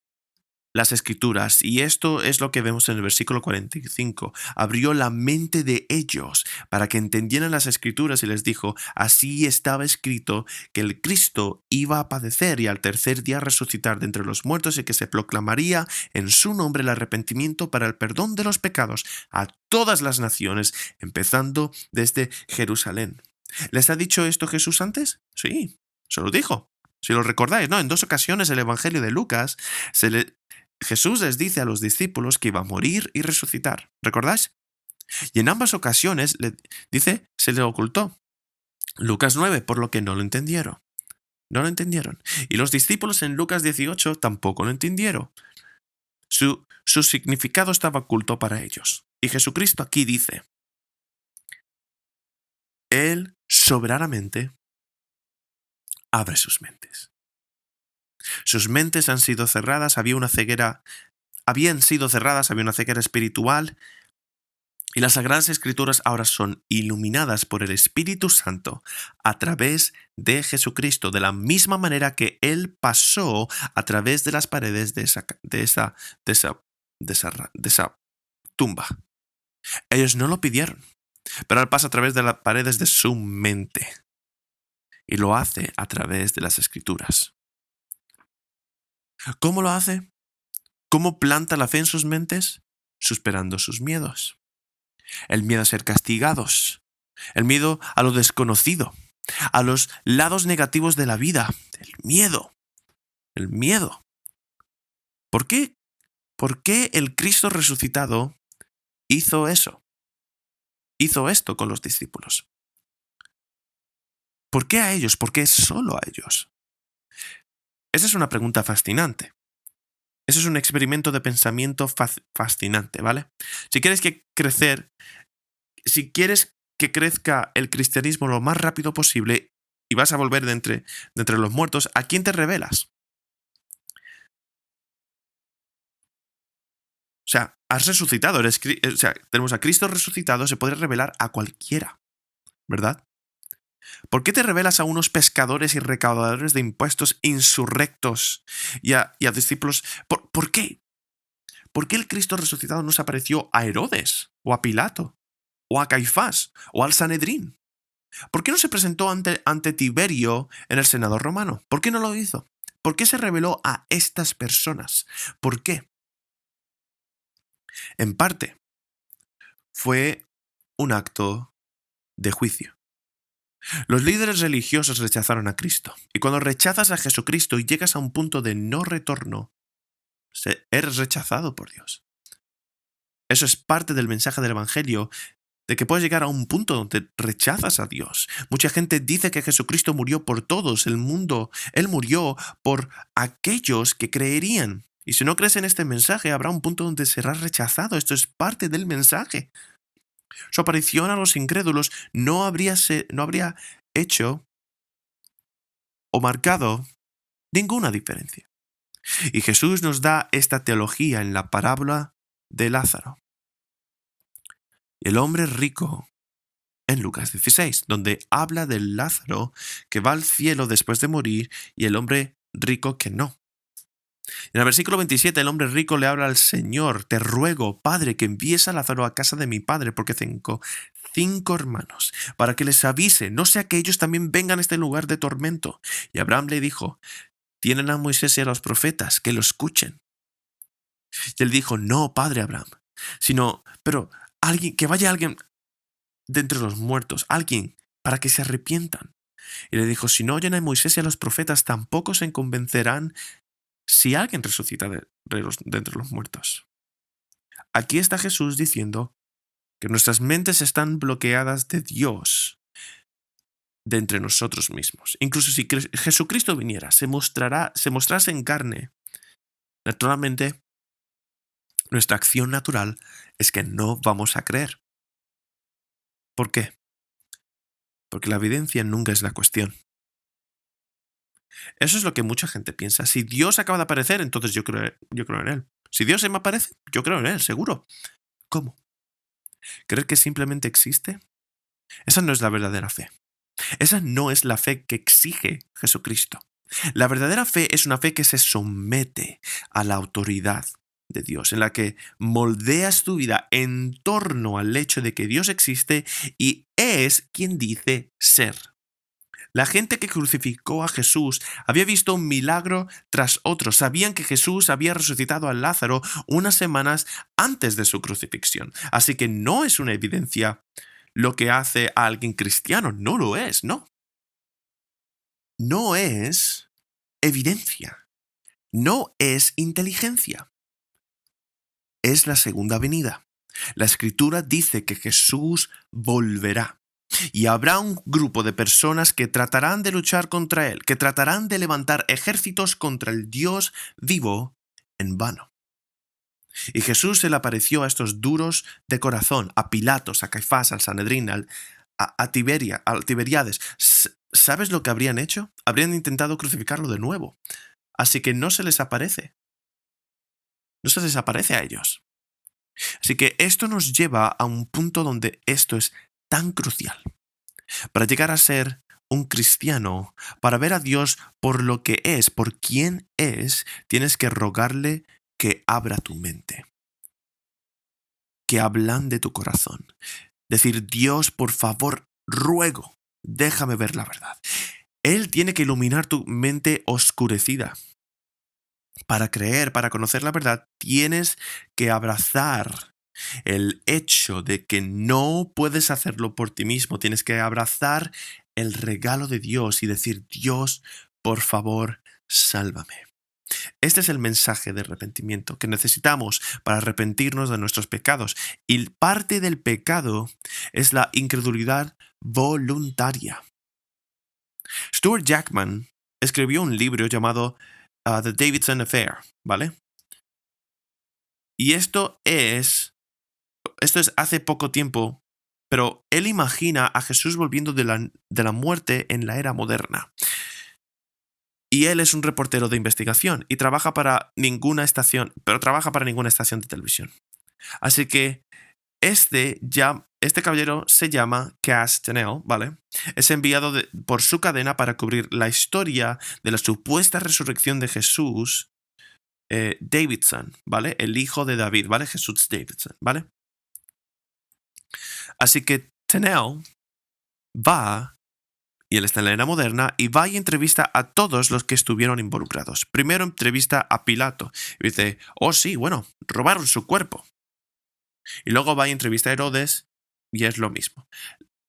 las escrituras. Y esto es lo que vemos en el versículo 45. Abrió la mente de ellos para que entendieran las escrituras y les dijo, así estaba escrito que el Cristo iba a padecer y al tercer día resucitar de entre los muertos y que se proclamaría en su nombre el arrepentimiento para el perdón de los pecados a todas las naciones, empezando desde Jerusalén. ¿Les ha dicho esto Jesús antes? Sí, se lo dijo. Si lo recordáis, ¿no? En 2 ocasiones el Evangelio de Lucas, Jesús les dice a los discípulos que iba a morir y resucitar. ¿Recordáis? Y en ambas ocasiones se le ocultó. Lucas 9, por lo que no lo entendieron. No lo entendieron. Y los discípulos en Lucas 18 tampoco lo entendieron. Su significado estaba oculto para ellos. Y Jesucristo aquí dice, Él soberanamente abre sus mentes. Sus mentes han sido cerradas, habían sido cerradas, había una ceguera espiritual, y las Sagradas Escrituras ahora son iluminadas por el Espíritu Santo a través de Jesucristo, de la misma manera que Él pasó a través de las paredes de esa tumba. Ellos no lo pidieron, pero Él pasa a través de las paredes de su mente y lo hace a través de las Escrituras. ¿Cómo lo hace? ¿Cómo planta la fe en sus mentes? Superando sus miedos. El miedo a ser castigados, el miedo a lo desconocido, a los lados negativos de la vida, el miedo. ¿Por qué? ¿Por qué el Cristo resucitado hizo eso? Hizo esto con los discípulos. ¿Por qué a ellos? ¿Por qué solo a ellos? Esa es una pregunta fascinante. Ese es un experimento de pensamiento fascinante, ¿vale? Si quieres que crezca el cristianismo lo más rápido posible y vas a volver de entre los muertos, ¿a quién te revelas? O sea, has resucitado, tenemos a Cristo resucitado, se puede revelar a cualquiera, ¿verdad? ¿Por qué te revelas a unos pescadores y recaudadores de impuestos insurrectos y a discípulos? ¿Por qué? ¿Por qué el Cristo resucitado no se apareció a Herodes, o a Pilato, o a Caifás, o al Sanedrín? ¿Por qué no se presentó ante Tiberio en el Senado romano? ¿Por qué no lo hizo? ¿Por qué se reveló a estas personas? ¿Por qué? En parte, fue un acto de juicio. Los líderes religiosos rechazaron a Cristo, y cuando rechazas a Jesucristo y llegas a un punto de no retorno, eres rechazado por Dios. Eso es parte del mensaje del Evangelio, de que puedes llegar a un punto donde rechazas a Dios. Mucha gente dice que Jesucristo murió por todos, Él murió por aquellos que creerían. Y si no crees en este mensaje, habrá un punto donde serás rechazado. Esto es parte del mensaje. Su aparición a los incrédulos no habría hecho o marcado ninguna diferencia. Y Jesús nos da esta teología en la parábola de Lázaro. Y el hombre rico en Lucas 16, donde habla del Lázaro que va al cielo después de morir y el hombre rico que no. En el versículo 27 el hombre rico le habla al Señor: te ruego, Padre, que envíes a Lázaro a casa de mi padre, porque tengo 5 hermanos, para que les avise, no sea que ellos también vengan a este lugar de tormento. Y Abraham le dijo: tienen a Moisés y a los profetas, que lo escuchen. Y él dijo: no, Padre Abraham, pero que vaya alguien de entre los muertos, alguien para que se arrepientan. Y le dijo: si no oyen a Moisés y a los profetas, tampoco se convencerán si alguien resucita de entre los muertos. Aquí está Jesús diciendo que nuestras mentes están bloqueadas de Dios, de entre nosotros mismos. Incluso si Jesucristo viniera, se mostrase en carne, naturalmente, nuestra acción natural es que no vamos a creer. ¿Por qué? Porque la evidencia nunca es la cuestión. Eso es lo que mucha gente piensa. Si Dios acaba de aparecer, entonces yo creo en Él. Si Dios se me aparece, yo creo en Él, seguro. ¿Cómo? ¿Creer que simplemente existe? Esa no es la verdadera fe. Esa no es la fe que exige Jesucristo. La verdadera fe es una fe que se somete a la autoridad de Dios, en la que moldeas tu vida en torno al hecho de que Dios existe y es quien dice ser. La gente que crucificó a Jesús había visto un milagro tras otro. Sabían que Jesús había resucitado a Lázaro unas semanas antes de su crucifixión. Así que no es una evidencia lo que hace a alguien cristiano. No lo es, no. No es evidencia. No es inteligencia. Es la segunda venida. La Escritura dice que Jesús volverá. Y habrá un grupo de personas que tratarán de luchar contra Él, que tratarán de levantar ejércitos contra el Dios vivo en vano. Y Jesús se le apareció a estos duros de corazón, a Pilatos, a Caifás, al Sanedrín, a Tiberíades. ¿Sabes lo que habrían hecho? Habrían intentado crucificarlo de nuevo. Así que no se les aparece. No se les aparece a ellos. Así que esto nos lleva a un punto donde esto es tan crucial. Para llegar a ser un cristiano, para ver a Dios por lo que es, por quién es, tienes que rogarle que abra tu mente, que ablande tu corazón. Decir, Dios, por favor, ruego, déjame ver la verdad. Él tiene que iluminar tu mente oscurecida. Para creer, para conocer la verdad, tienes que abrazar el hecho de que no puedes hacerlo por ti mismo. Tienes que abrazar el regalo de Dios y decir, Dios, por favor, sálvame. Este es el mensaje de arrepentimiento que necesitamos para arrepentirnos de nuestros pecados. Y parte del pecado es la incredulidad voluntaria. Stuart Jackman escribió un libro llamado The Davidson Affair, ¿vale? Y esto es hace poco tiempo, pero él imagina a Jesús volviendo de la muerte en la era moderna. Y él es un reportero de investigación y trabaja para ninguna estación de televisión. Así que este caballero se llama Cass Tennell, ¿vale? Es enviado por su cadena para cubrir la historia de la supuesta resurrección de Jesús Davidson, ¿vale? El hijo de David, ¿vale? Jesús Davidson, ¿vale? Así que Tennell va, y él está en la era moderna, y va y entrevista a todos los que estuvieron involucrados. Primero entrevista a Pilato, y dice, oh sí, bueno, robaron su cuerpo. Y luego va y entrevista a Herodes, y es lo mismo.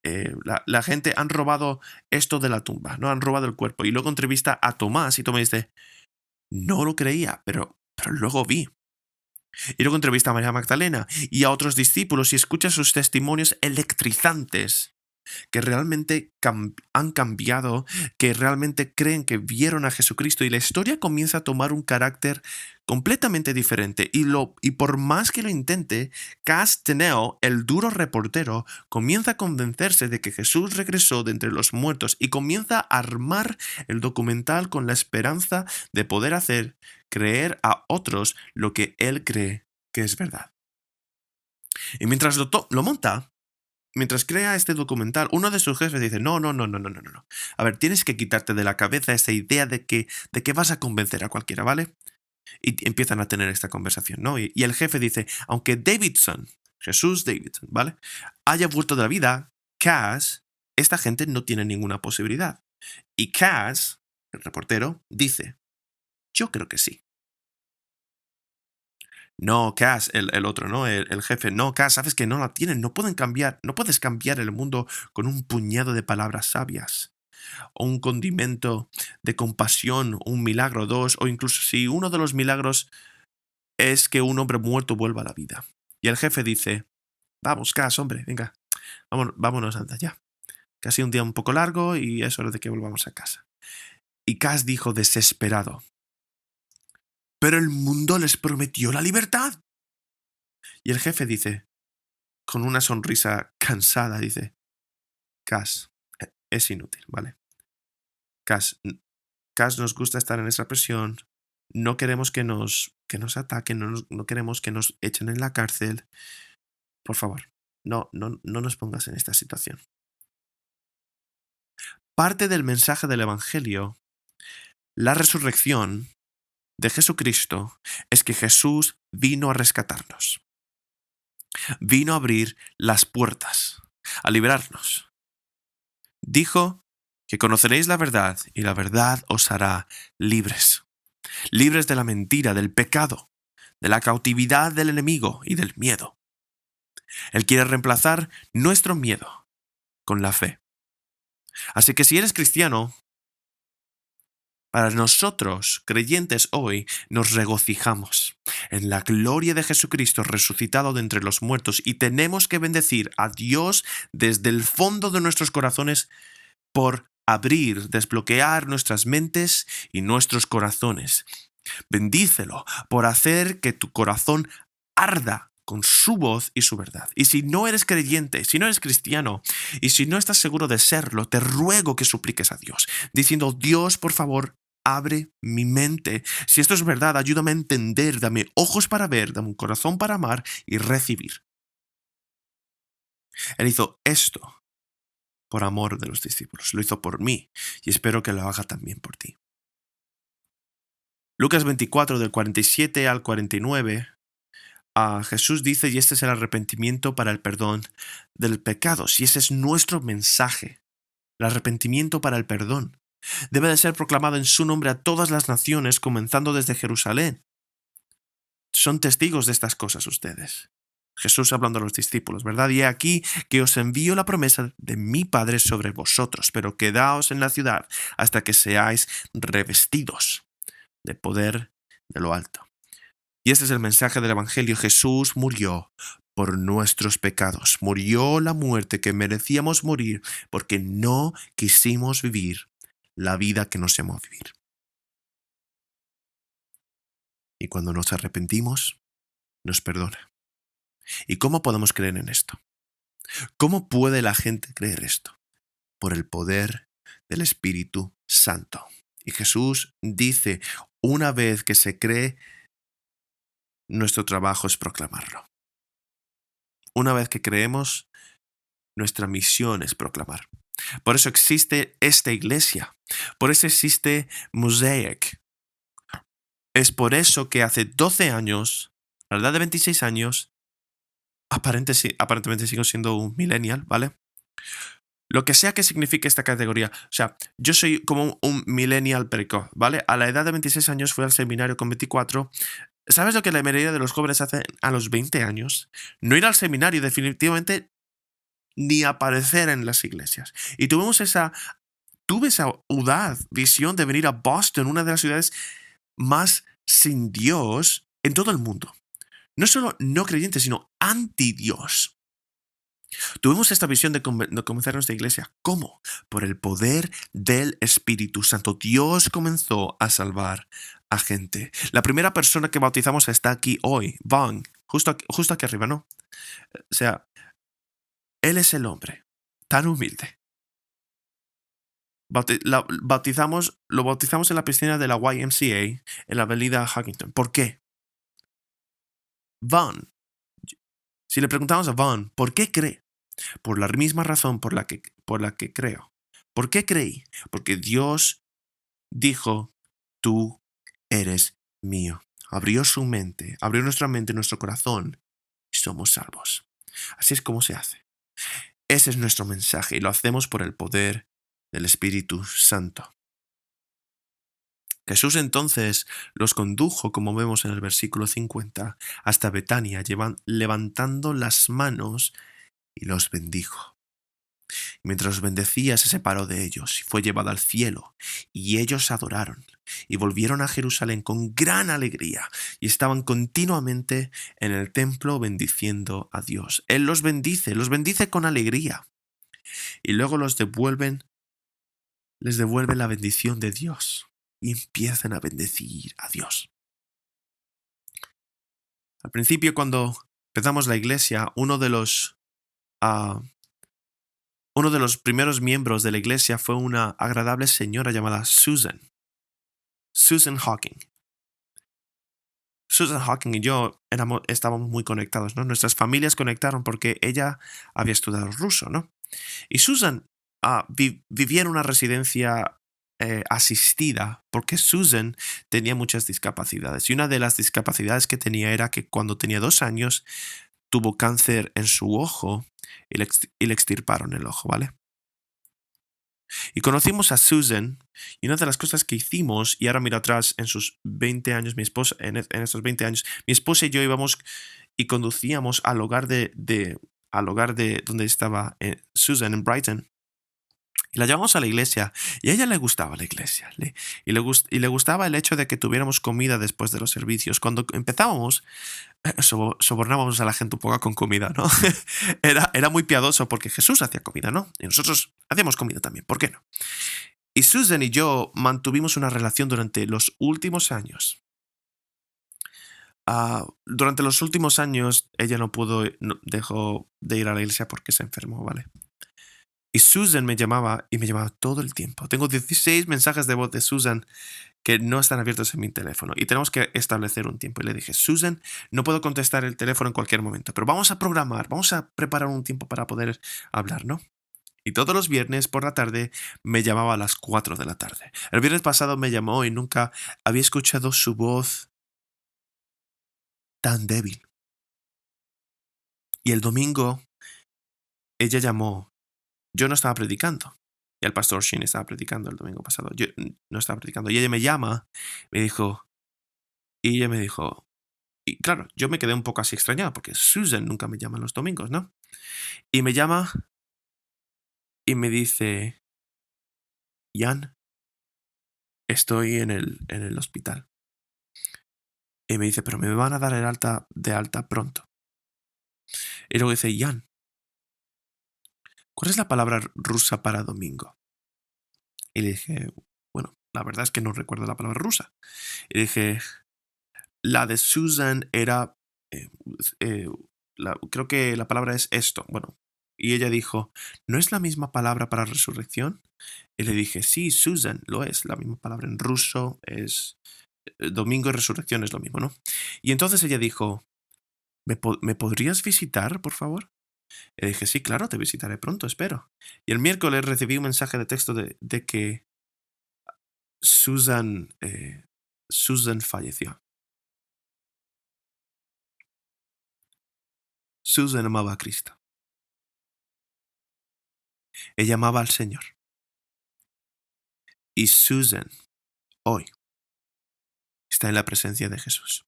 La gente han robado esto de la tumba, ¿no? Han robado el cuerpo. Y luego entrevista a Tomás, y Tomás dice, no lo creía, pero luego vi. Y luego entrevista a María Magdalena y a otros discípulos y escucha sus testimonios electrizantes que realmente han cambiado, que realmente creen que vieron a Jesucristo, y la historia comienza a tomar un carácter completamente diferente. Y por más que lo intente, Cass Tennell, el duro reportero, comienza a convencerse de que Jesús regresó de entre los muertos y comienza a armar el documental con la esperanza de poder hacer creer a otros lo que él cree que es verdad. Y mientras lo monta, mientras crea este documental, uno de sus jefes dice, no. A ver, tienes que quitarte de la cabeza esa idea de que vas a convencer a cualquiera, ¿vale? Y empiezan a tener esta conversación, ¿no? Y el jefe dice, aunque Jesús Davidson, ¿vale? Haya vuelto de la vida, Cass, esta gente no tiene ninguna posibilidad. Y Cass, el reportero, dice, yo creo que sí. No, Cass, el otro, ¿no? El jefe. No, Cass, sabes que no la tienen. No puedes cambiar el mundo con un puñado de palabras sabias. O un condimento de compasión, un milagro, dos, o incluso si uno de los milagros es que un hombre muerto vuelva a la vida. Y el jefe dice, vamos, Cass, hombre, venga, vámonos, anda, ya. Que ha sido un día un poco largo y es hora de que volvamos a casa. Y Cass dijo desesperado, pero el mundo les prometió la libertad. Y el jefe dice, con una sonrisa cansada, dice, Cass, es inútil, ¿vale? Cass, nos gusta estar en esa presión, no queremos que nos ataquen, no queremos que nos echen en la cárcel. Por favor, no nos pongas en esta situación. Parte del mensaje del Evangelio, la resurrección de Jesucristo, es que Jesús vino a rescatarnos. Vino a abrir las puertas, a liberarnos. Dijo que conoceréis la verdad y la verdad os hará libres. Libres de la mentira, del pecado, de la cautividad del enemigo y del miedo. Él quiere reemplazar nuestro miedo con la fe. Así que si eres cristiano, para nosotros, creyentes hoy, nos regocijamos en la gloria de Jesucristo resucitado de entre los muertos y tenemos que bendecir a Dios desde el fondo de nuestros corazones por abrir, desbloquear nuestras mentes y nuestros corazones. Bendícelo por hacer que tu corazón arda con su voz y su verdad. Y si no eres creyente, si no eres cristiano, y si no estás seguro de serlo, te ruego que supliques a Dios, diciendo: Dios, por favor, abre mi mente. Si esto es verdad, ayúdame a entender, dame ojos para ver, dame un corazón para amar y recibir. Él hizo esto por amor de los discípulos, lo hizo por mí, y espero que lo haga también por ti. Lucas 24, del 47 al 49, Jesús dice, y este es el arrepentimiento para el perdón del pecado. Si ese es nuestro mensaje, el arrepentimiento para el perdón, debe de ser proclamado en su nombre a todas las naciones, comenzando desde Jerusalén. Son testigos de estas cosas ustedes. Jesús hablando a los discípulos, ¿verdad? Y he aquí que os envío la promesa de mi Padre sobre vosotros, pero quedaos en la ciudad hasta que seáis revestidos de poder de lo alto. Y este es el mensaje del Evangelio. Jesús murió por nuestros pecados. Murió la muerte que merecíamos morir porque no quisimos vivir la vida que nos llamó a vivir. Y cuando nos arrepentimos, nos perdona. ¿Y cómo podemos creer en esto? ¿Cómo puede la gente creer esto? Por el poder del Espíritu Santo. Y Jesús dice, una vez que se cree, nuestro trabajo es proclamarlo. Una vez que creemos, nuestra misión es proclamar. Por eso existe esta iglesia. Por eso existe Mosaic. Es por eso que hace 12 años, a la edad de 26 años, aparentemente sigo siendo un millennial, ¿vale? Lo que sea que signifique esta categoría. O sea, yo soy como un millennial precoz, ¿vale? A la edad de 26 años fui al seminario con 24. ¿Sabes lo que la mayoría de los jóvenes hacen a los 20 años? No ir al seminario, definitivamente, ni aparecer en las iglesias. Y tuve esa audaz visión de venir a Boston, una de las ciudades más sin Dios en todo el mundo. No solo no creyentes, sino anti-Dios. Tuvimos esta visión de comenzar nuestra iglesia. ¿Cómo? Por el poder del Espíritu Santo. Dios comenzó a salvar a gente. La primera persona que bautizamos está aquí hoy, Van, justo aquí arriba, ¿no? O sea, él es el hombre tan humilde. Lo bautizamos en la piscina de la YMCA en la avenida Huggington. ¿Por qué? Van. Si le preguntamos a Van, ¿por qué cree? Por la misma razón por la que creo. ¿Por qué creí? Porque Dios dijo, tú eres mío. Abrió su mente, abrió nuestra mente, nuestro corazón, y somos salvos. Así es como se hace. Ese es nuestro mensaje y lo hacemos por el poder del Espíritu Santo. Jesús entonces los condujo, como vemos en el versículo 50, hasta Betania, levantando las manos y los bendijo. Mientras los bendecía, se separó de ellos y fue llevado al cielo, y ellos adoraron y volvieron a Jerusalén con gran alegría y estaban continuamente en el templo bendiciendo a Dios. Él los bendice con alegría y luego les devuelve la bendición de Dios y empiezan a bendecir a Dios. Al principio, cuando empezamos la iglesia, uno de los primeros miembros de la iglesia fue una agradable señora llamada Susan Hawking. Susan Hawking y yo estábamos muy conectados, ¿no? Nuestras familias conectaron porque ella había estudiado ruso, ¿no? Y Susan vivía en una residencia asistida porque Susan tenía muchas discapacidades. Y una de las discapacidades que tenía era que cuando tenía 2 años tuvo cáncer en su ojo y le extirparon el ojo, ¿vale? Y conocimos a Susan y una de las cosas que hicimos, y ahora miro atrás en sus 20 años, mi esposa, en estos 20 años, mi esposa y yo y conducíamos al hogar de donde estaba Susan en Brighton. Y la llevamos a la iglesia y a ella le gustaba la iglesia. Y le gustaba el hecho de que tuviéramos comida después de los servicios. Cuando empezábamos, sobornábamos a la gente un poco con comida, ¿no? Era muy piadoso porque Jesús hacía comida, ¿no? Y nosotros hacíamos comida también, ¿por qué no? Y Susan y yo mantuvimos una relación durante los últimos años. Durante los últimos años ella dejó de ir a la iglesia porque se enfermó, ¿vale? Y Susan me llamaba y me llamaba todo el tiempo. Tengo 16 mensajes de voz de Susan que no están abiertos en mi teléfono y tenemos que establecer un tiempo. Y le dije, Susan, no puedo contestar el teléfono en cualquier momento, pero vamos a vamos a preparar un tiempo para poder hablar, ¿no? Y todos los viernes por la tarde me llamaba a las 4 de la tarde. El viernes pasado me llamó y nunca había escuchado su voz tan débil. Y el domingo ella llamó. Yo no estaba predicando. Y el pastor Sheen estaba predicando el domingo pasado. Yo no estaba predicando. Y ella me llama, y ella me dijo, y claro, yo me quedé un poco así extrañado porque Susan nunca me llama los domingos, ¿no? Y me llama y me dice, Jan, estoy en el hospital. Y me dice, pero me van a dar de alta pronto. Y luego dice, Jan, ¿cuál es la palabra rusa para domingo? Y le dije, bueno, la verdad es que no recuerdo la palabra rusa. Y le dije, la de Susan era, eh, eh, creo que la palabra es esto. Bueno, y ella dijo, ¿no es la misma palabra para resurrección? Y le dije, sí, Susan, lo es. La misma palabra en ruso es, domingo y resurrección es lo mismo, ¿no? Y entonces ella dijo, ¿me podrías visitar, por favor? Y dije, sí, claro, te visitaré pronto, espero. Y el miércoles recibí un mensaje de texto de que Susan, Susan falleció. Susan amaba a Cristo. Ella amaba al Señor. Y Susan, hoy, está en la presencia de Jesús.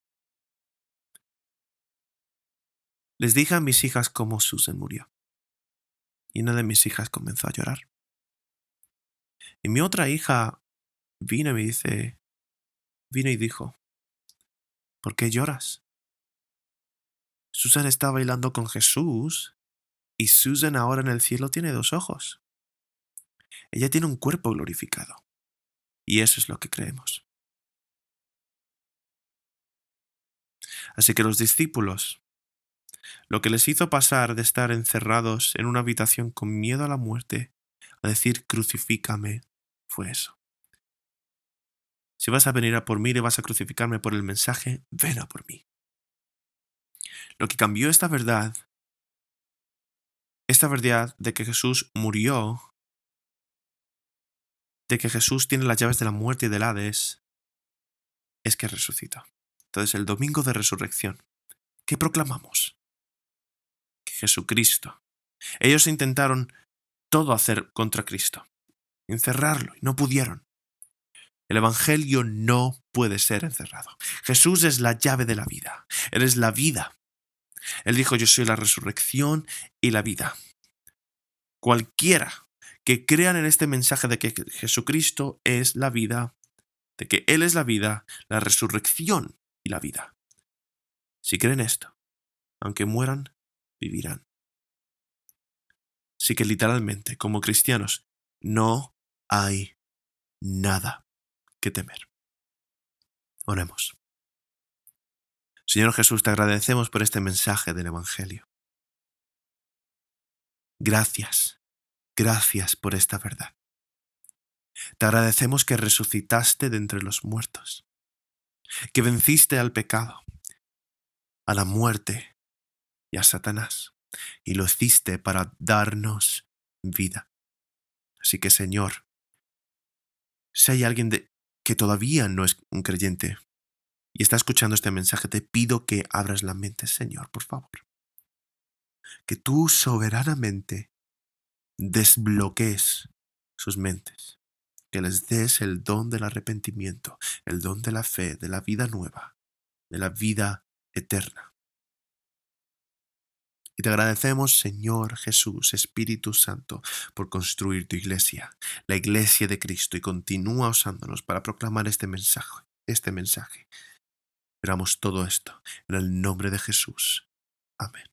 Les dije a mis hijas cómo Susan murió. Y una de mis hijas comenzó a llorar. Y mi otra hija vino y dijo, ¿por qué lloras? Susan está bailando con Jesús y Susan ahora en el cielo tiene 2 ojos. Ella tiene un cuerpo glorificado. Y eso es lo que creemos. Así que los discípulos, lo que les hizo pasar de estar encerrados en una habitación con miedo a la muerte a decir crucifícame, fue eso. Si vas a venir a por mí y vas a crucificarme por el mensaje, ven a por mí. Lo que cambió esta verdad de que Jesús murió, de que Jesús tiene las llaves de la muerte y del Hades, es que resucitó. Entonces el domingo de resurrección, ¿qué proclamamos? Que Jesucristo. Ellos intentaron todo hacer contra Cristo, encerrarlo, y no pudieron. El Evangelio no puede ser encerrado. Jesús es la llave de la vida. Él es la vida. Él dijo, yo soy la resurrección y la vida. Cualquiera que crean en este mensaje de que Jesucristo es la vida, de que Él es la vida, la resurrección y la vida. Si creen esto, aunque mueran, vivirán. Así que literalmente, como cristianos, no hay nada que temer. Oremos. Señor Jesús, te agradecemos por este mensaje del Evangelio. Gracias, gracias por esta verdad. Te agradecemos que resucitaste de entre los muertos, que venciste al pecado, a la muerte y a Satanás, y lo hiciste para darnos vida. Así que, Señor, si hay alguien que todavía no es un creyente y está escuchando este mensaje, te pido que abras la mente, Señor, por favor. Que tú soberanamente desbloquees sus mentes, que les des el don del arrepentimiento, el don de la fe, de la vida nueva, de la vida eterna. Y te agradecemos, Señor Jesús, Espíritu Santo, por construir tu iglesia, la iglesia de Cristo, y continúa usándonos para proclamar este mensaje. Esperamos todo esto en el nombre de Jesús. Amén.